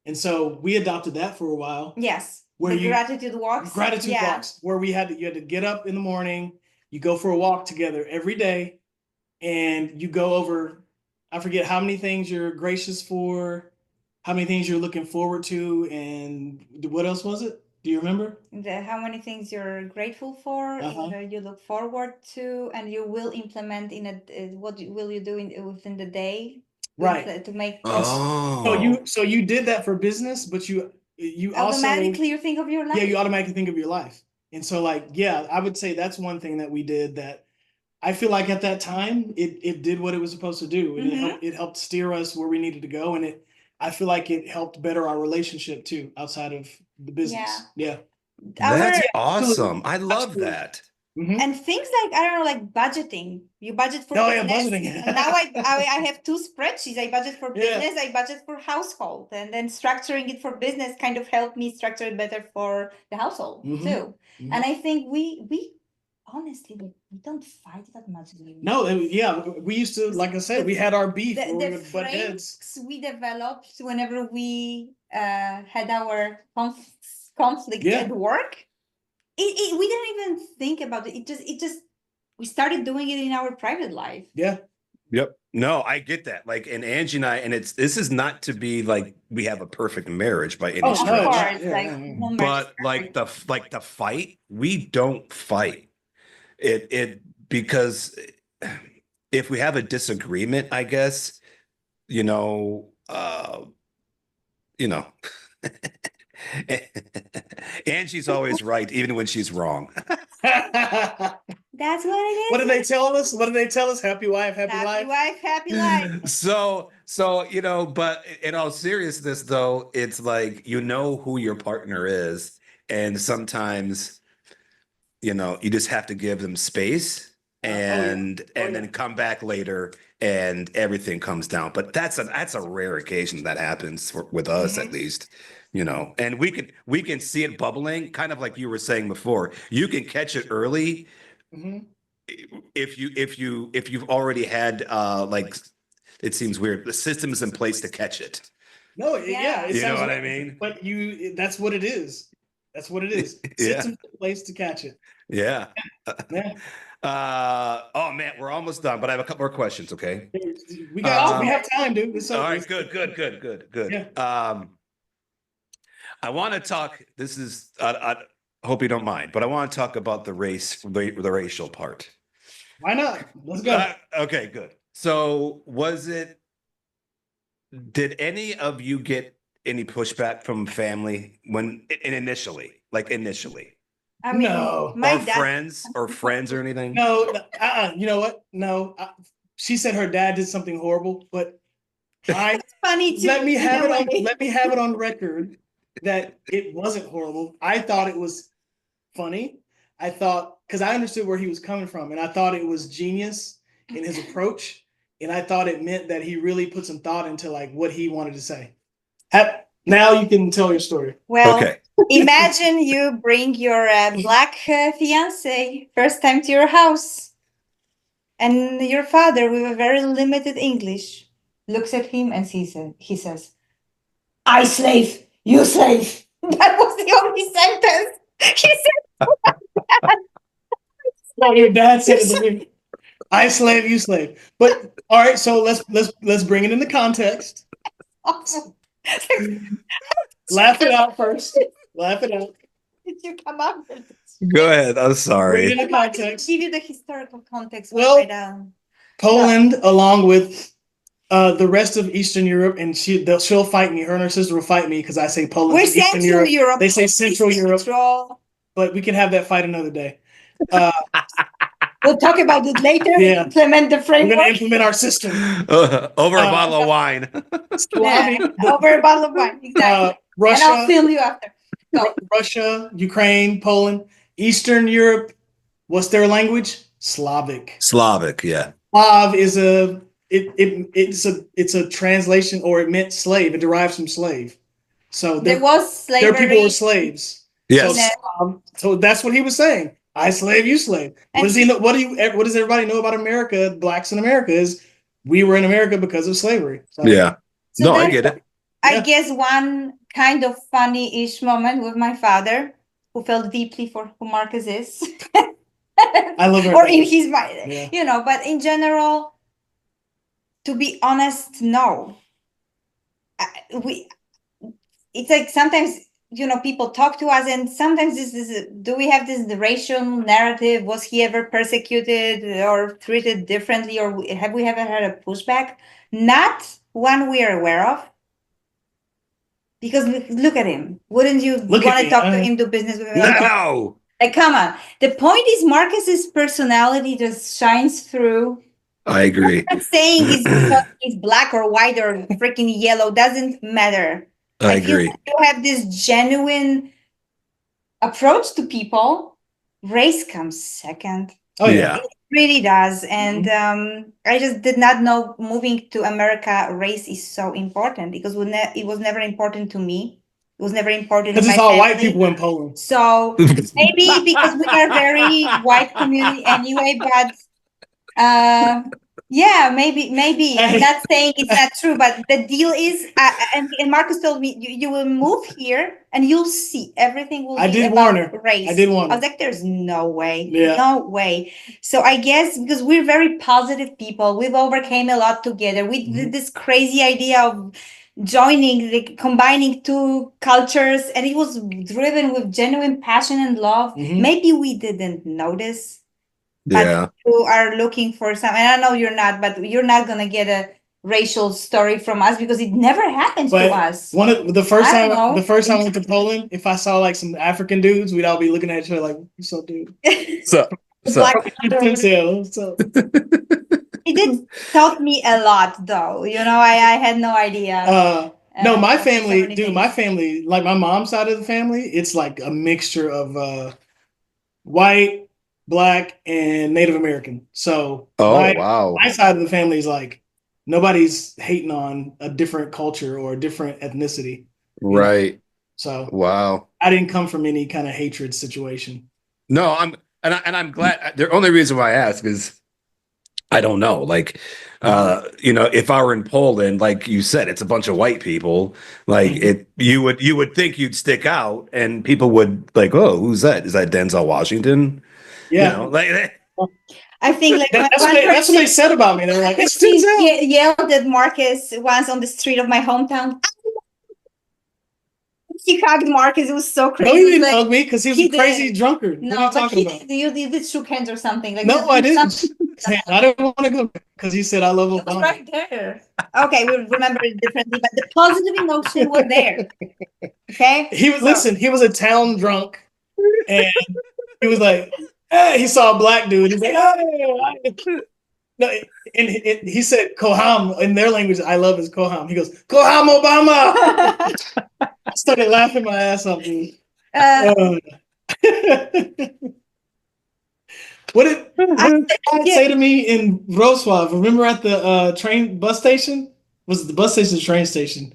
And so we adopted that for a while. Yes. Where The gratitude walks. Gratitude walks, where you had to get up in the morning, you go for a walk together every day, and you go over, I forget how many things you're gracious for, how many things you're looking forward to, and what else was it? Do you remember? How many things you're grateful for, you look forward to, and you will implement what will you do within the day, Right, to make so you did that for business, but you also automatically you think of your life. Yeah, you automatically think of your life. And so I would say that's one thing that we did that I feel like at that time it did what it was supposed to do, and it helped steer us where we needed to go, and I feel like it helped better our relationship too outside of the business. Yeah. That's awesome. Absolutely. I love Absolutely. that. And things like, I don't know, like budgeting. You budget for business. Budgeting. And now I have 2 spreadsheets. I budget for business, I budget for household, and then structuring it for business kind of helped me structure it better for the household too. And I think we honestly we don't fight that much anymore. No, we used to, like I said, we had our beef where we The would butt heads. frames we developed whenever we had our conflict at work. We didn't even think about it. It just we started doing it in our private life. Yeah. Yep. No, I get that. Like, and Angie and I, and this is not to be like we have a perfect marriage by any stretch. Of course, but like the fight, we don't fight. Because if we have a disagreement, I guess, Angie's always right, even when she's wrong. That's what it is. What did they tell us? Happy wife, happy life. Happy wife, happy life. So, but in all seriousness, though, it's like, who your partner is. And sometimes, you just have to give them space and then come back later and everything comes down. But that's a rare occasion that happens with us, at least. And we can see it bubbling, kind of like you were saying before. You can catch it early if you've already had it seems weird, the systems in place to catch it. No, yeah, you know what I mean? But that's what it is. That's what it is. Systems in place to catch it. Yeah. Oh man, we're almost done, but I have a couple more questions. Okay. We have time, dude. All right. Good. Yeah. I want to talk. This is. I hope you don't mind, but I want to talk about the racial part. Why not? Let's go. Okay, good. So, did any of you get any pushback from family initially? I mean, no. My dad, friends or anything? No. You know what? No. She said her dad did something horrible, but it's funny too. Let me have it on record that it wasn't horrible. I thought it was funny. I thought, because I understood where he was coming from, and I thought it was genius in his approach, and I thought it meant that he really put some thought into like what he wanted to say. Now you can tell your story. Well, okay. Imagine you bring your black fiance first time to your house, and your father, with a very limited English, looks at him and he says, "I slave, you slave." That was the only sentence he said. No, your dad said it to me. I slave, you slave. But all right, so let's bring it into context. Awesome. Laugh it out first. Laugh it out. Did you come up with this? Go ahead. I'm Bring it sorry. into context. Give you the historical context. Well, Right down. Poland, along with the rest of Eastern Europe, and she'll fight me. Her and her sister will fight me because I say Poland. We're Eastern Central Europe. They say Central Europe, Central. but we can have that fight another day. We'll talk about it later. Yeah. Implement the We're framework. going to implement our system. Over a bottle of wine. Slavic, Over a bottle of wine. Exactly. And I'll Russia, film you after. Go. Russia, Ukraine, Poland, Eastern Europe. What's their language? Slavic. Slavic, yeah. Slav is it's a translation, or it meant slave. It derives from slave. So There was their slavery. people were slaves. Yes. So that's what he was saying. I slave, you slave. What does he know? What does everybody know about America? Blacks in America is we were in America because of slavery. So, Yeah. So No, I then get it. I Yeah. guess one kind of funny-ish moment with my father, who felt deeply for who Marcus is. I love her. Or in his mind, Yeah. but in general, to be honest, no. It's like sometimes, people talk to us, and sometimes do we have this racial narrative? Was he ever persecuted or treated differently, or have we ever had a pushback? Not one we are aware of. Because look at him. Wouldn't you want to talk to him, do business with him? No. Like, come on. The point is, Marcus's personality just shines through. I agree. I'm not saying he's black or white or freaking yellow. Doesn't matter. I agree. You have this genuine approach to people. Race comes second. Oh Yeah. It really does. And I just did not know moving to America, race is so important, because it was never important to me. It was never important to Because my it's all family. white people in Poland. So maybe because we are very white community anyway, but yeah, maybe. I'm not saying it's not true, but the deal is, and Marcus told me, you will move here and you'll see everything will be about race. I did warn her. I was like, there's no way, Yeah. no way. So I guess because we're very positive people, we've overcame a lot together. We did this crazy idea of combining two cultures, and it was driven with genuine passion and love. Maybe we didn't notice. Yeah. But you are looking for some, and I know you're not, but you're not gonna get a racial story from us because it never happens to us. The first time I went to Poland, if I saw like some African dudes, we'd all be looking at each other like, "What's up, dude?" So It did taught me a lot, though. I had no idea. No, my family, so family, like my mom's side of the family, it's like a mixture of white, Black, and Native American. So wow. my side of the family is like nobody's hating on a different culture or a different ethnicity. Right. So wow. I didn't come from any kind of hatred situation. No, I'm glad. The only reason why I ask is I don't know. Like, if I were in Poland, like you said, it's a bunch of white people. Like you would think you'd stick out, and people would like, oh, who's that? Is that Denzel Washington? Yeah. I think like that's what they said about me. They were like, it's Denzel. Yelled at Marcus once on the street of my hometown. He hugged Marcus. It was so crazy. No, he didn't hug me because he was a crazy drunkard. No, what are you talking about? You did shook hands or something. Like, no, I didn't. I didn't want to go because he said I love Obama. It was right there. Okay, we remember it differently, but the positive emotion was there. Okay. He was a town drunk, and he was like, hey, he saw a black dude. He's like, hey. No, and he said Koham in their language. I love is Koham. He goes Koham Obama. I started laughing my ass off, dude. What did I say to me in Wrocław? Remember at the bus station? Was it the bus station, train station?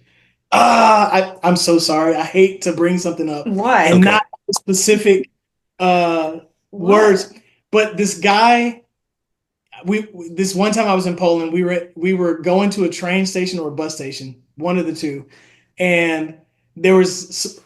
I'm so sorry. I hate to bring something up. Why? And not specific words, but this guy. This one time I was in Poland. We were going to a train station or a bus station, one of the two, and there was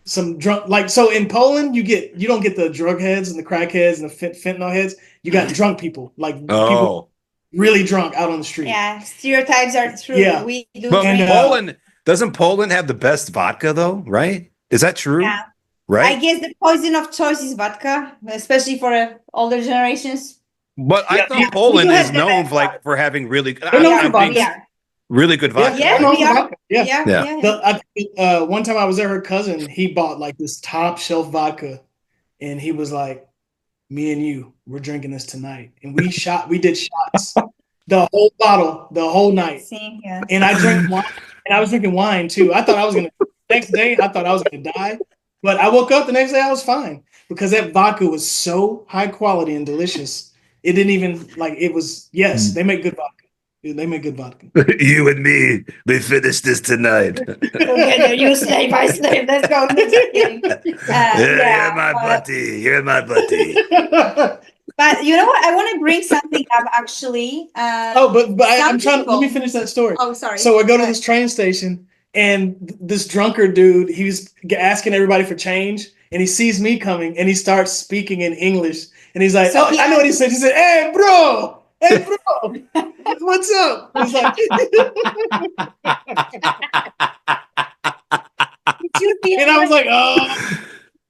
some drunk, like, so in Poland you don't get the drug heads and the crack heads and the fentanyl heads. You got drunk people, like people Oh, really drunk out on the street. Yeah, stereotypes are true. Yeah. We do but And, drink. Poland doesn't Poland have the best vodka though, right? Is that true? Yeah. I Right? guess the poison of choice is vodka, especially for older generations. But I Yeah, thought yeah, Poland we do is have the known best for like for having really They're known Yeah, for vodka. we are. really good vodka. Yeah, Yes, they're known we for are. vodka. Yeah. Yeah, Yeah. yeah, yeah. One time I was at her cousin, he bought like this top shelf vodka, and he was like, "Me and you, we're drinking this tonight." And we did shots, the whole bottle, the whole night. See, yeah. And I drank wine, and I was drinking wine too. I thought I was gonna next day, I thought I was gonna die. But I woke up the next day, I was fine because that vodka was so high quality and delicious. It didn't even like it was, yes, they make good vodka. They make good vodka. You and me, we finish this tonight. Together, you slave, I slave. Let's go. No, just kidding. You're my buddy. You're my buddy. But you know what? I want to bring something up actually. Oh, but I'm Some trying to let me people- finish that story. Oh, sorry. So I go to Go this train station, and this drunkard dude, he was asking everybody for change, and he sees me coming, and he starts speaking in English, and he's like, So "Oh, he I know what he said." He said, "Hey, bro, what's up?" He's like, Did you feel and I was like, "Oh."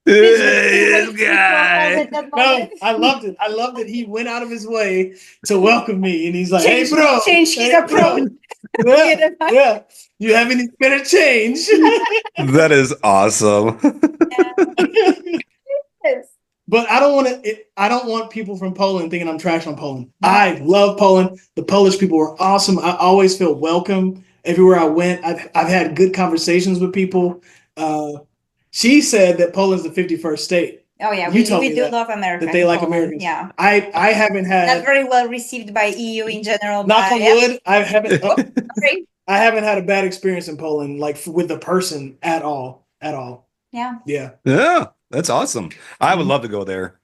This guy. No, I loved it. I loved that he went out of his way to welcome me, and he's like, "Hey, bro, change his hey, bro." approach. Yeah, yeah. You have any better change? That is awesome. Yes. But I don't want to. I don't want people from Poland thinking I'm trash on Poland. I love Poland. The Polish people were awesome. I always feel welcome everywhere I went. I've had good conversations with people. She said that Poland's the 51st state. Oh yeah, You told me we do that- love America. That they like Poland. Americans. Yeah. I haven't Not had. very well received by EU in general. Knock but on yeah. wood. I haven't. Sorry. I haven't had a bad experience in Poland, like with the person at all. At all. Yeah. Yeah. Yeah, that's awesome. I would love to go there.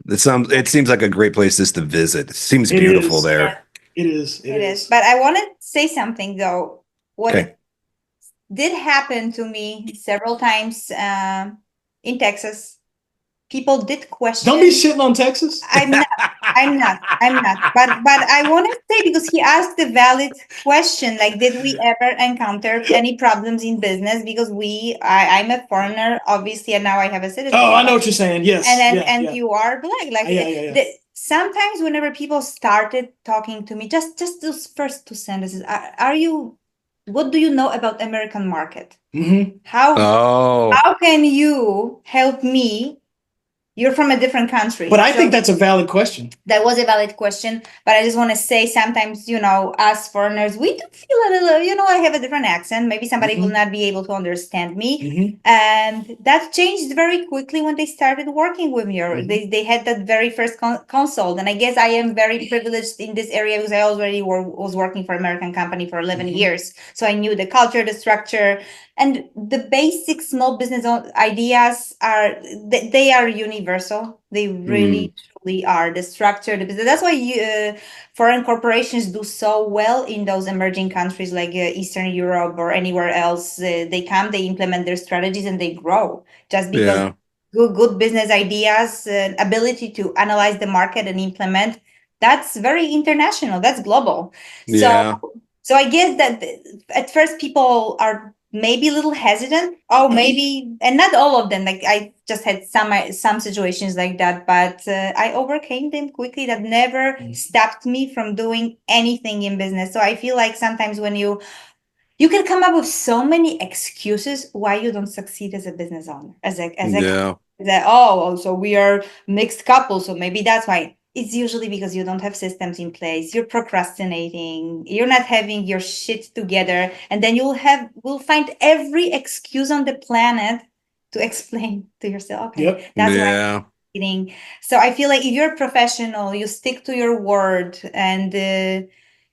It seems like a great place just to visit. It seems It beautiful is. there. It is. It is. But I want to say something though. What Okay. did happen to me several times in Texas. People did question. Don't be shitting on Texas. I'm not. But I want to say, because he asked a valid question, like, did we ever encounter any problems in business? Because I'm a foreigner, obviously, and now I have a citizenship. Oh, I know what you're saying. Yes. And you are black. Like Yeah. sometimes whenever people started talking to me, just those first two sentences, what do you know about American market? Mm-hmm. Oh, How can you help me? You're from a different country. But I think that's a valid question. That was a valid question. But I just want to say, sometimes, us foreigners, we do feel a little, I have a different accent. Maybe somebody will not be able to understand me. Mm-hmm. And that changed very quickly when they started working with me. Or Mhm. they had that very first consult. And I guess I am very privileged in this area because I already was working for American company for 11 years. So I knew the culture, the structure, and the basic small business ideas they are universal. They really truly are. The structure, the business. That's why foreign corporations do so well in those emerging countries like Eastern Europe or anywhere else. They implement their strategies, and they grow just because good business ideas, ability to analyze the market and implement. That's very international. That's global. yeah. So I guess that at first people are maybe a little hesitant. Oh, maybe, and not all of them. Like I just had some situations like that, but I overcame them quickly. That never stopped me from doing anything in business. So I feel like sometimes when you can come up with so many excuses why you don't succeed as a business owner, so we are mixed couples, so maybe that's why. It's usually because you don't have systems in place. You're procrastinating. You're not having your shit together, and then we'll find every excuse on the planet to explain to yourself. Okay, that's why I'm eating. So I feel like if you're a professional, you stick to your word and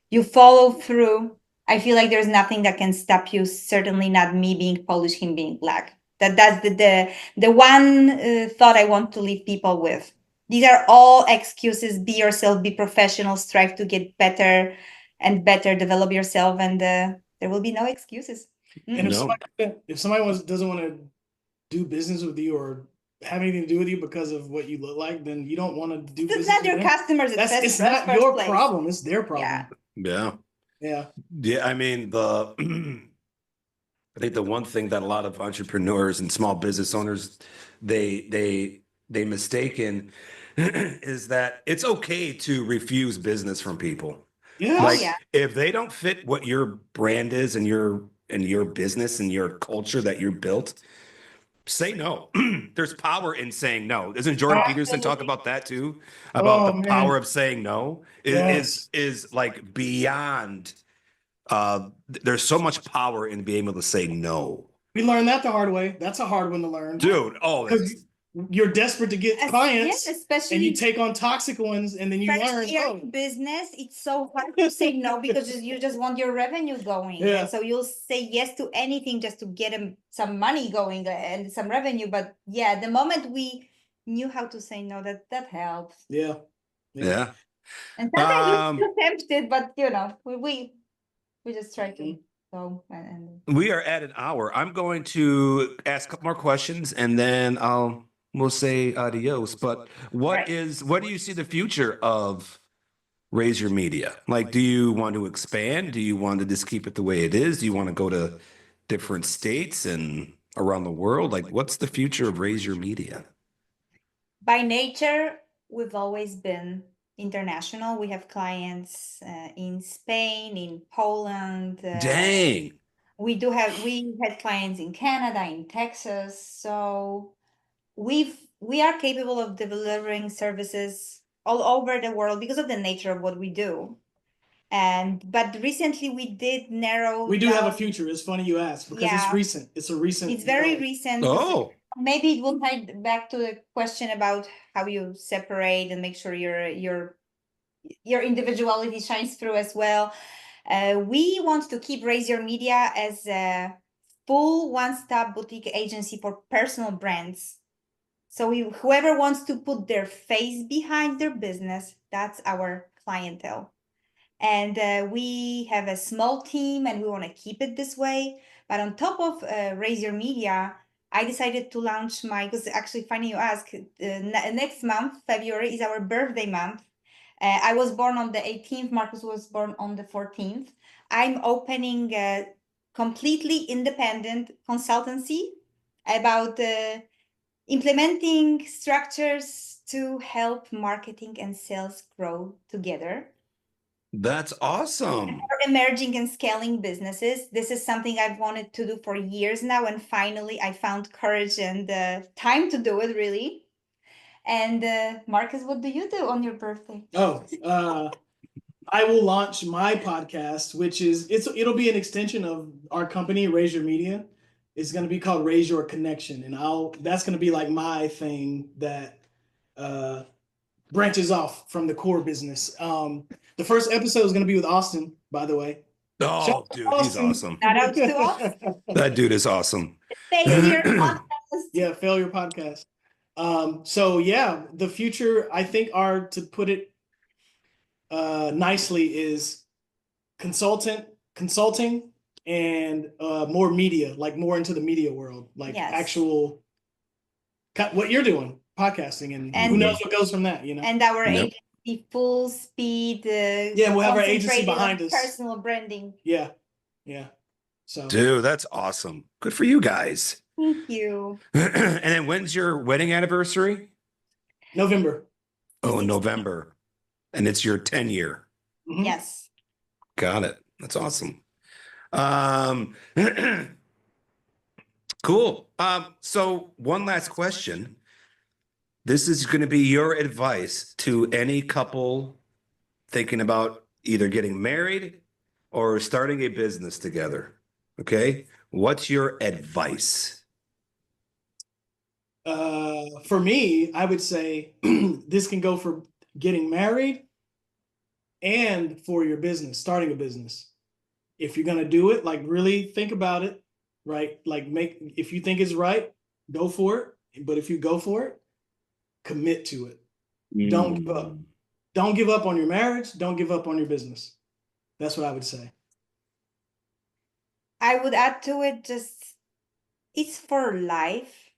you follow through. I feel like there's nothing that can stop you. Certainly not me being Polish, him being black. That's the one thought I want to leave people with. These are all excuses. Be yourself, be professional, strive to get better and better, develop yourself, and there will be no excuses. And Mhm. if somebody doesn't want to do business with you or have anything to do with you because of what you look like, then you don't want to do It's business not with your them. customers at It's first not first your place. problem. It's their problem. Yeah. Yeah. Yeah. Yeah. I mean, I think the one thing that a lot of entrepreneurs and small business owners they mistaken is that it's okay to refuse business from people. Yes. Oh Like yeah. if they don't fit what your brand is and your business and your culture that you built, say no. There's power in saying no. Doesn't Jordan Peterson talk Absolutely. about that too? About Oh the power man. of saying no Yes. is like beyond there's so much power in being able to say no. We learned that the hard way. That's a hard one to learn Dude, oh, because it's you're desperate to get Yeah, clients and you especially take on toxic ones and then you first learn, year oh, in business, it's so hard to say no because you just want your revenue going. Yeah. And so you'll say yes to anything just to get some money going and some revenue. But yeah, the moment we knew how to say no, that helps. yeah. yeah. And sometimes we're Um, still tempted, but you know, we just try to Mhm. go and we are at an hour. I'm going to ask a couple more questions and then we'll say adios. But Right. what do you see the future of Raise Your Media? Like, do you want to expand? Do you want to just keep it the way it is? Do you want to go to different states and around the world? Like, what's the future of Raise Your Media? by nature, we've always been international. We have clients in Spain, in Poland. Dang. We had clients in Canada, in Texas. So we are capable of delivering services all over the world because of the nature of what we do. But recently we did narrow We do have a down. future. It's funny you ask because it's Yeah. recent. It's a recent. It's very development. recent. Oh, Maybe it will tie back to the question about how you separate and make sure your individuality shines through as well. We want to keep Raise Your Media as a full one-stop boutique agency for personal brands. So whoever wants to put their face behind their business, that's our clientele. And we have a small team and we want to keep it this way. But on top of Raise Your Media, I decided to launch because actually funny you ask, next month, February is our birthday month. I was born on the 18th, Marcus was born on the 14th. I'm opening a completely independent consultancy about implementing structures to help marketing and sales grow together that's awesome. for emerging and scaling businesses. This is something I've wanted to do for years now, and finally I found courage and time to do it, really. And Marcus, what do you do on your birthday? Oh, I will launch my podcast, which it'll be an extension of our company, Raise Your Media. It's going to be called Raise Your Connection, and that's going to be like my thing that branches off from the core business. The first episode is going to be with Austin, by the way. Oh, dude, he's Austin. awesome. Shout out to us. That dude is awesome. Failure podcast. Yeah, failure podcast. So yeah, the future, I think, are to put it nicely, is consulting and more media, like more into the media world, like Yes. actual what you're doing, podcasting, and who And- knows what goes from that, you know. And our Yep. agency full speed. Yeah, we'll have our agency concentrated on behind us. Personal branding. Yeah. So Dude, that's awesome. Good for you guys. Thank you. And then when's your wedding anniversary? November. Oh, in November. And it's your 10-year. Mhm. Yes. Got it. That's awesome. Cool. So one last question. This is going to be your advice to any couple thinking about either getting married or starting a business together. Okay. What's your advice? For me, I would say this can go for getting married and for your business, starting a business. If you're gonna do it, like really think about it, right? Like if you think it's right, go for it. But if you go for it, commit to it. Don't give up. Don't give up on your marriage. Don't give up on your business. That's what I would say. I would add to it just it's for life.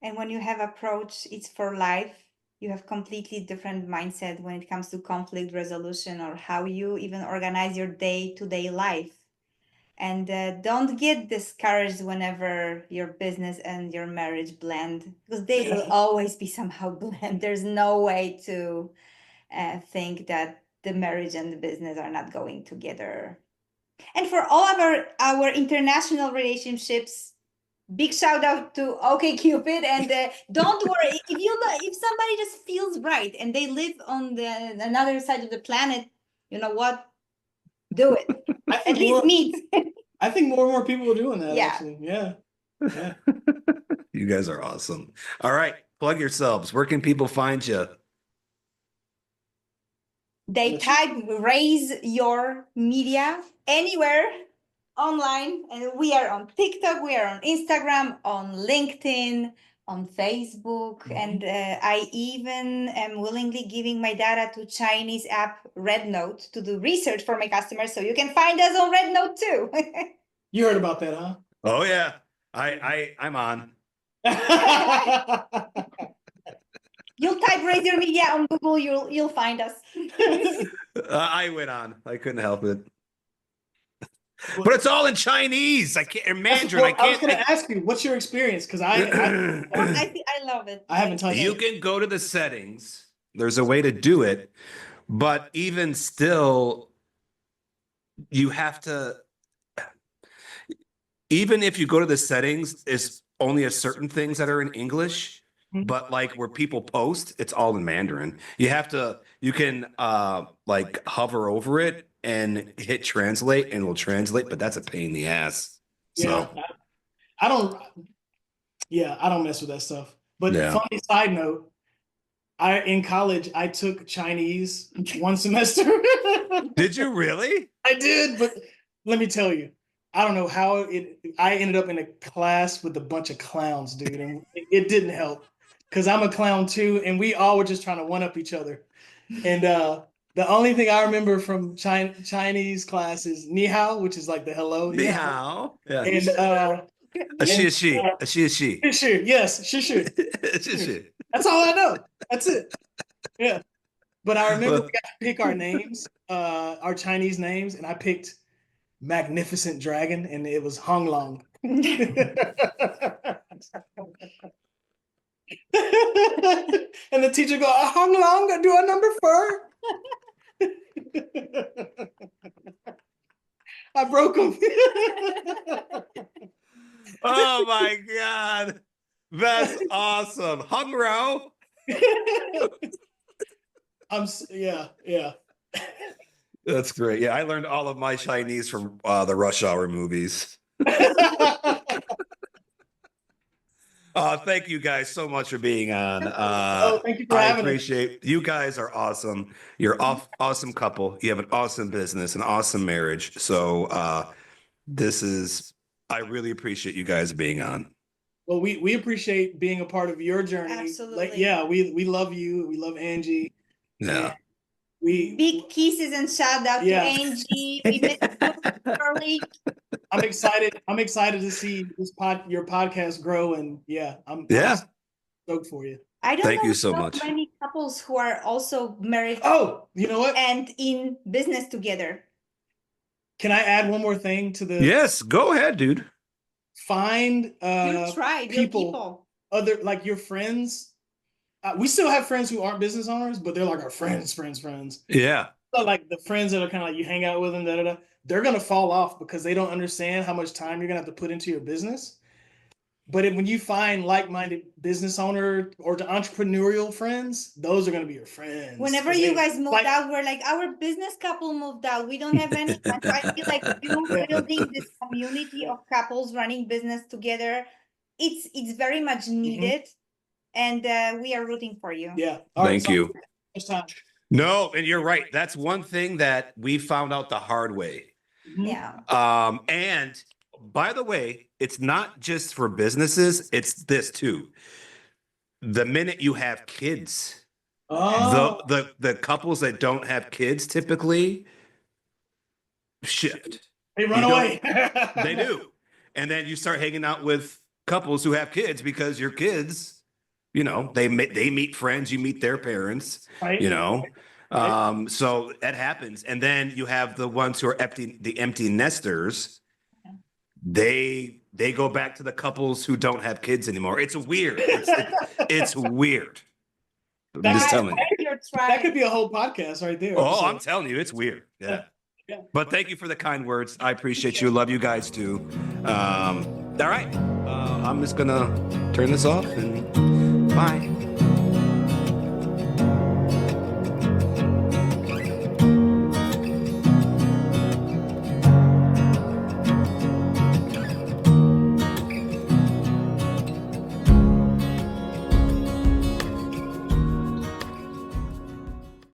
And when you have approach, it's for life. You have completely different mindset when it comes to conflict resolution or how you even organize your day-to-day life. And don't get discouraged whenever your business and your marriage blend, because they will always be somehow blend. There's no way to think that the marriage and the business are not going together. And for all of our international relationships, big shout out to OkCupid. And don't worry if somebody just feels right and they live on the another side of the planet, you know what? Do it. At least meet. I think more and more people are doing that. Yeah. Actually, yeah. You guys are awesome. All right, plug yourselves. Where can people find you? They type Raise Your Media anywhere online, and we are on TikTok, we are on Instagram, on LinkedIn, on Facebook, and I even am willingly giving my data to Chinese app RedNote to do research for my customers, so you can find us on RedNote too. You heard about that, huh? Oh yeah, I'm on. You'll type Raise Your Media on Google, you'll find us. I went on. I couldn't help it. But it's all in Chinese. I can't, or Mandarin. I I was can't. going to ask you, what's your experience? Because I love it. I haven't touched You it. can go to the settings. There's a way to do it, but even still, you have to. Even if you go to the settings, it's only a certain things that are in English. But like where people post, it's all in Mandarin. You can like hover over it and hit translate and it will translate, but that's a pain in the ass. So Yeah, I don't mess with that stuff. But Yeah. funny side note, in college I took Chinese one semester. did you really? I did, but let me tell you, I don't know how I ended up in a class with a bunch of clowns, dude, and it didn't help because I'm a clown too, and we all were just trying to one up each other. And the only thing I remember from Chinese class is ni hao, which is like the hello. Ni hao. Yeah. And A she. shishu, yes, shishu. That's all I know. That's it. Yeah. But I remember we got to pick our names, our Chinese names, and I picked Magnificent Dragon, and it was Hong Long. And the teacher go, Hong Long, do a number 4. I broke him. Oh my God. That's awesome. Hung Rao. Yeah. That's great. Yeah, I learned all of my Chinese from the Rush Hour movies. Thank you guys so much for being on. Thank you for I having us. appreciate you guys are awesome. You're awesome couple. You have an awesome business, an awesome marriage. So I really appreciate you guys being on. Well, we appreciate being a part of your journey. Absolutely. We love you. We love Angie. Yeah. Big kisses and shout out to Angie. We met early. I'm excited to see your podcast grow, and I'm stoked for you. I don't Thank know you so much. many couples who are also married. Oh, you know what? And in business together. Can I add one more thing to the? Yes, go ahead, dude. Find people, other like your friends. We still have friends who aren't business owners, but they're like our friends. Yeah. So like the friends that are kind of like you hang out with them, they're gonna fall off because they don't understand how much time you're gonna have to put into your business. But when you find like-minded business owner or the entrepreneurial friends, those are gonna be your friends. Whenever you guys moved out, we're like our business couple moved out. We don't have any. So I feel like you building this community of couples running business together. It's very much needed, and we are rooting for you. Yeah. Thank you. No, and you're right. That's one thing that we found out the hard way. Yeah. And by the way, it's not just for businesses, it's this too. The minute you have kids, the couples that don't have kids typically shift. They run away. They do. And then you start hanging out with couples who have kids because your kids, you know, they meet friends, you meet their parents, Right. you know. So that happens. And then you have the ones who are the empty nesters. They go back to the couples who don't have kids anymore. It's weird. It's weird. I'm just telling you. That could be a whole podcast right there. Oh, So, I'm telling you, it's weird. Yeah. Yeah. But thank you for the kind words. I appreciate you. Love you guys too. All right. I'm just gonna turn this off and bye.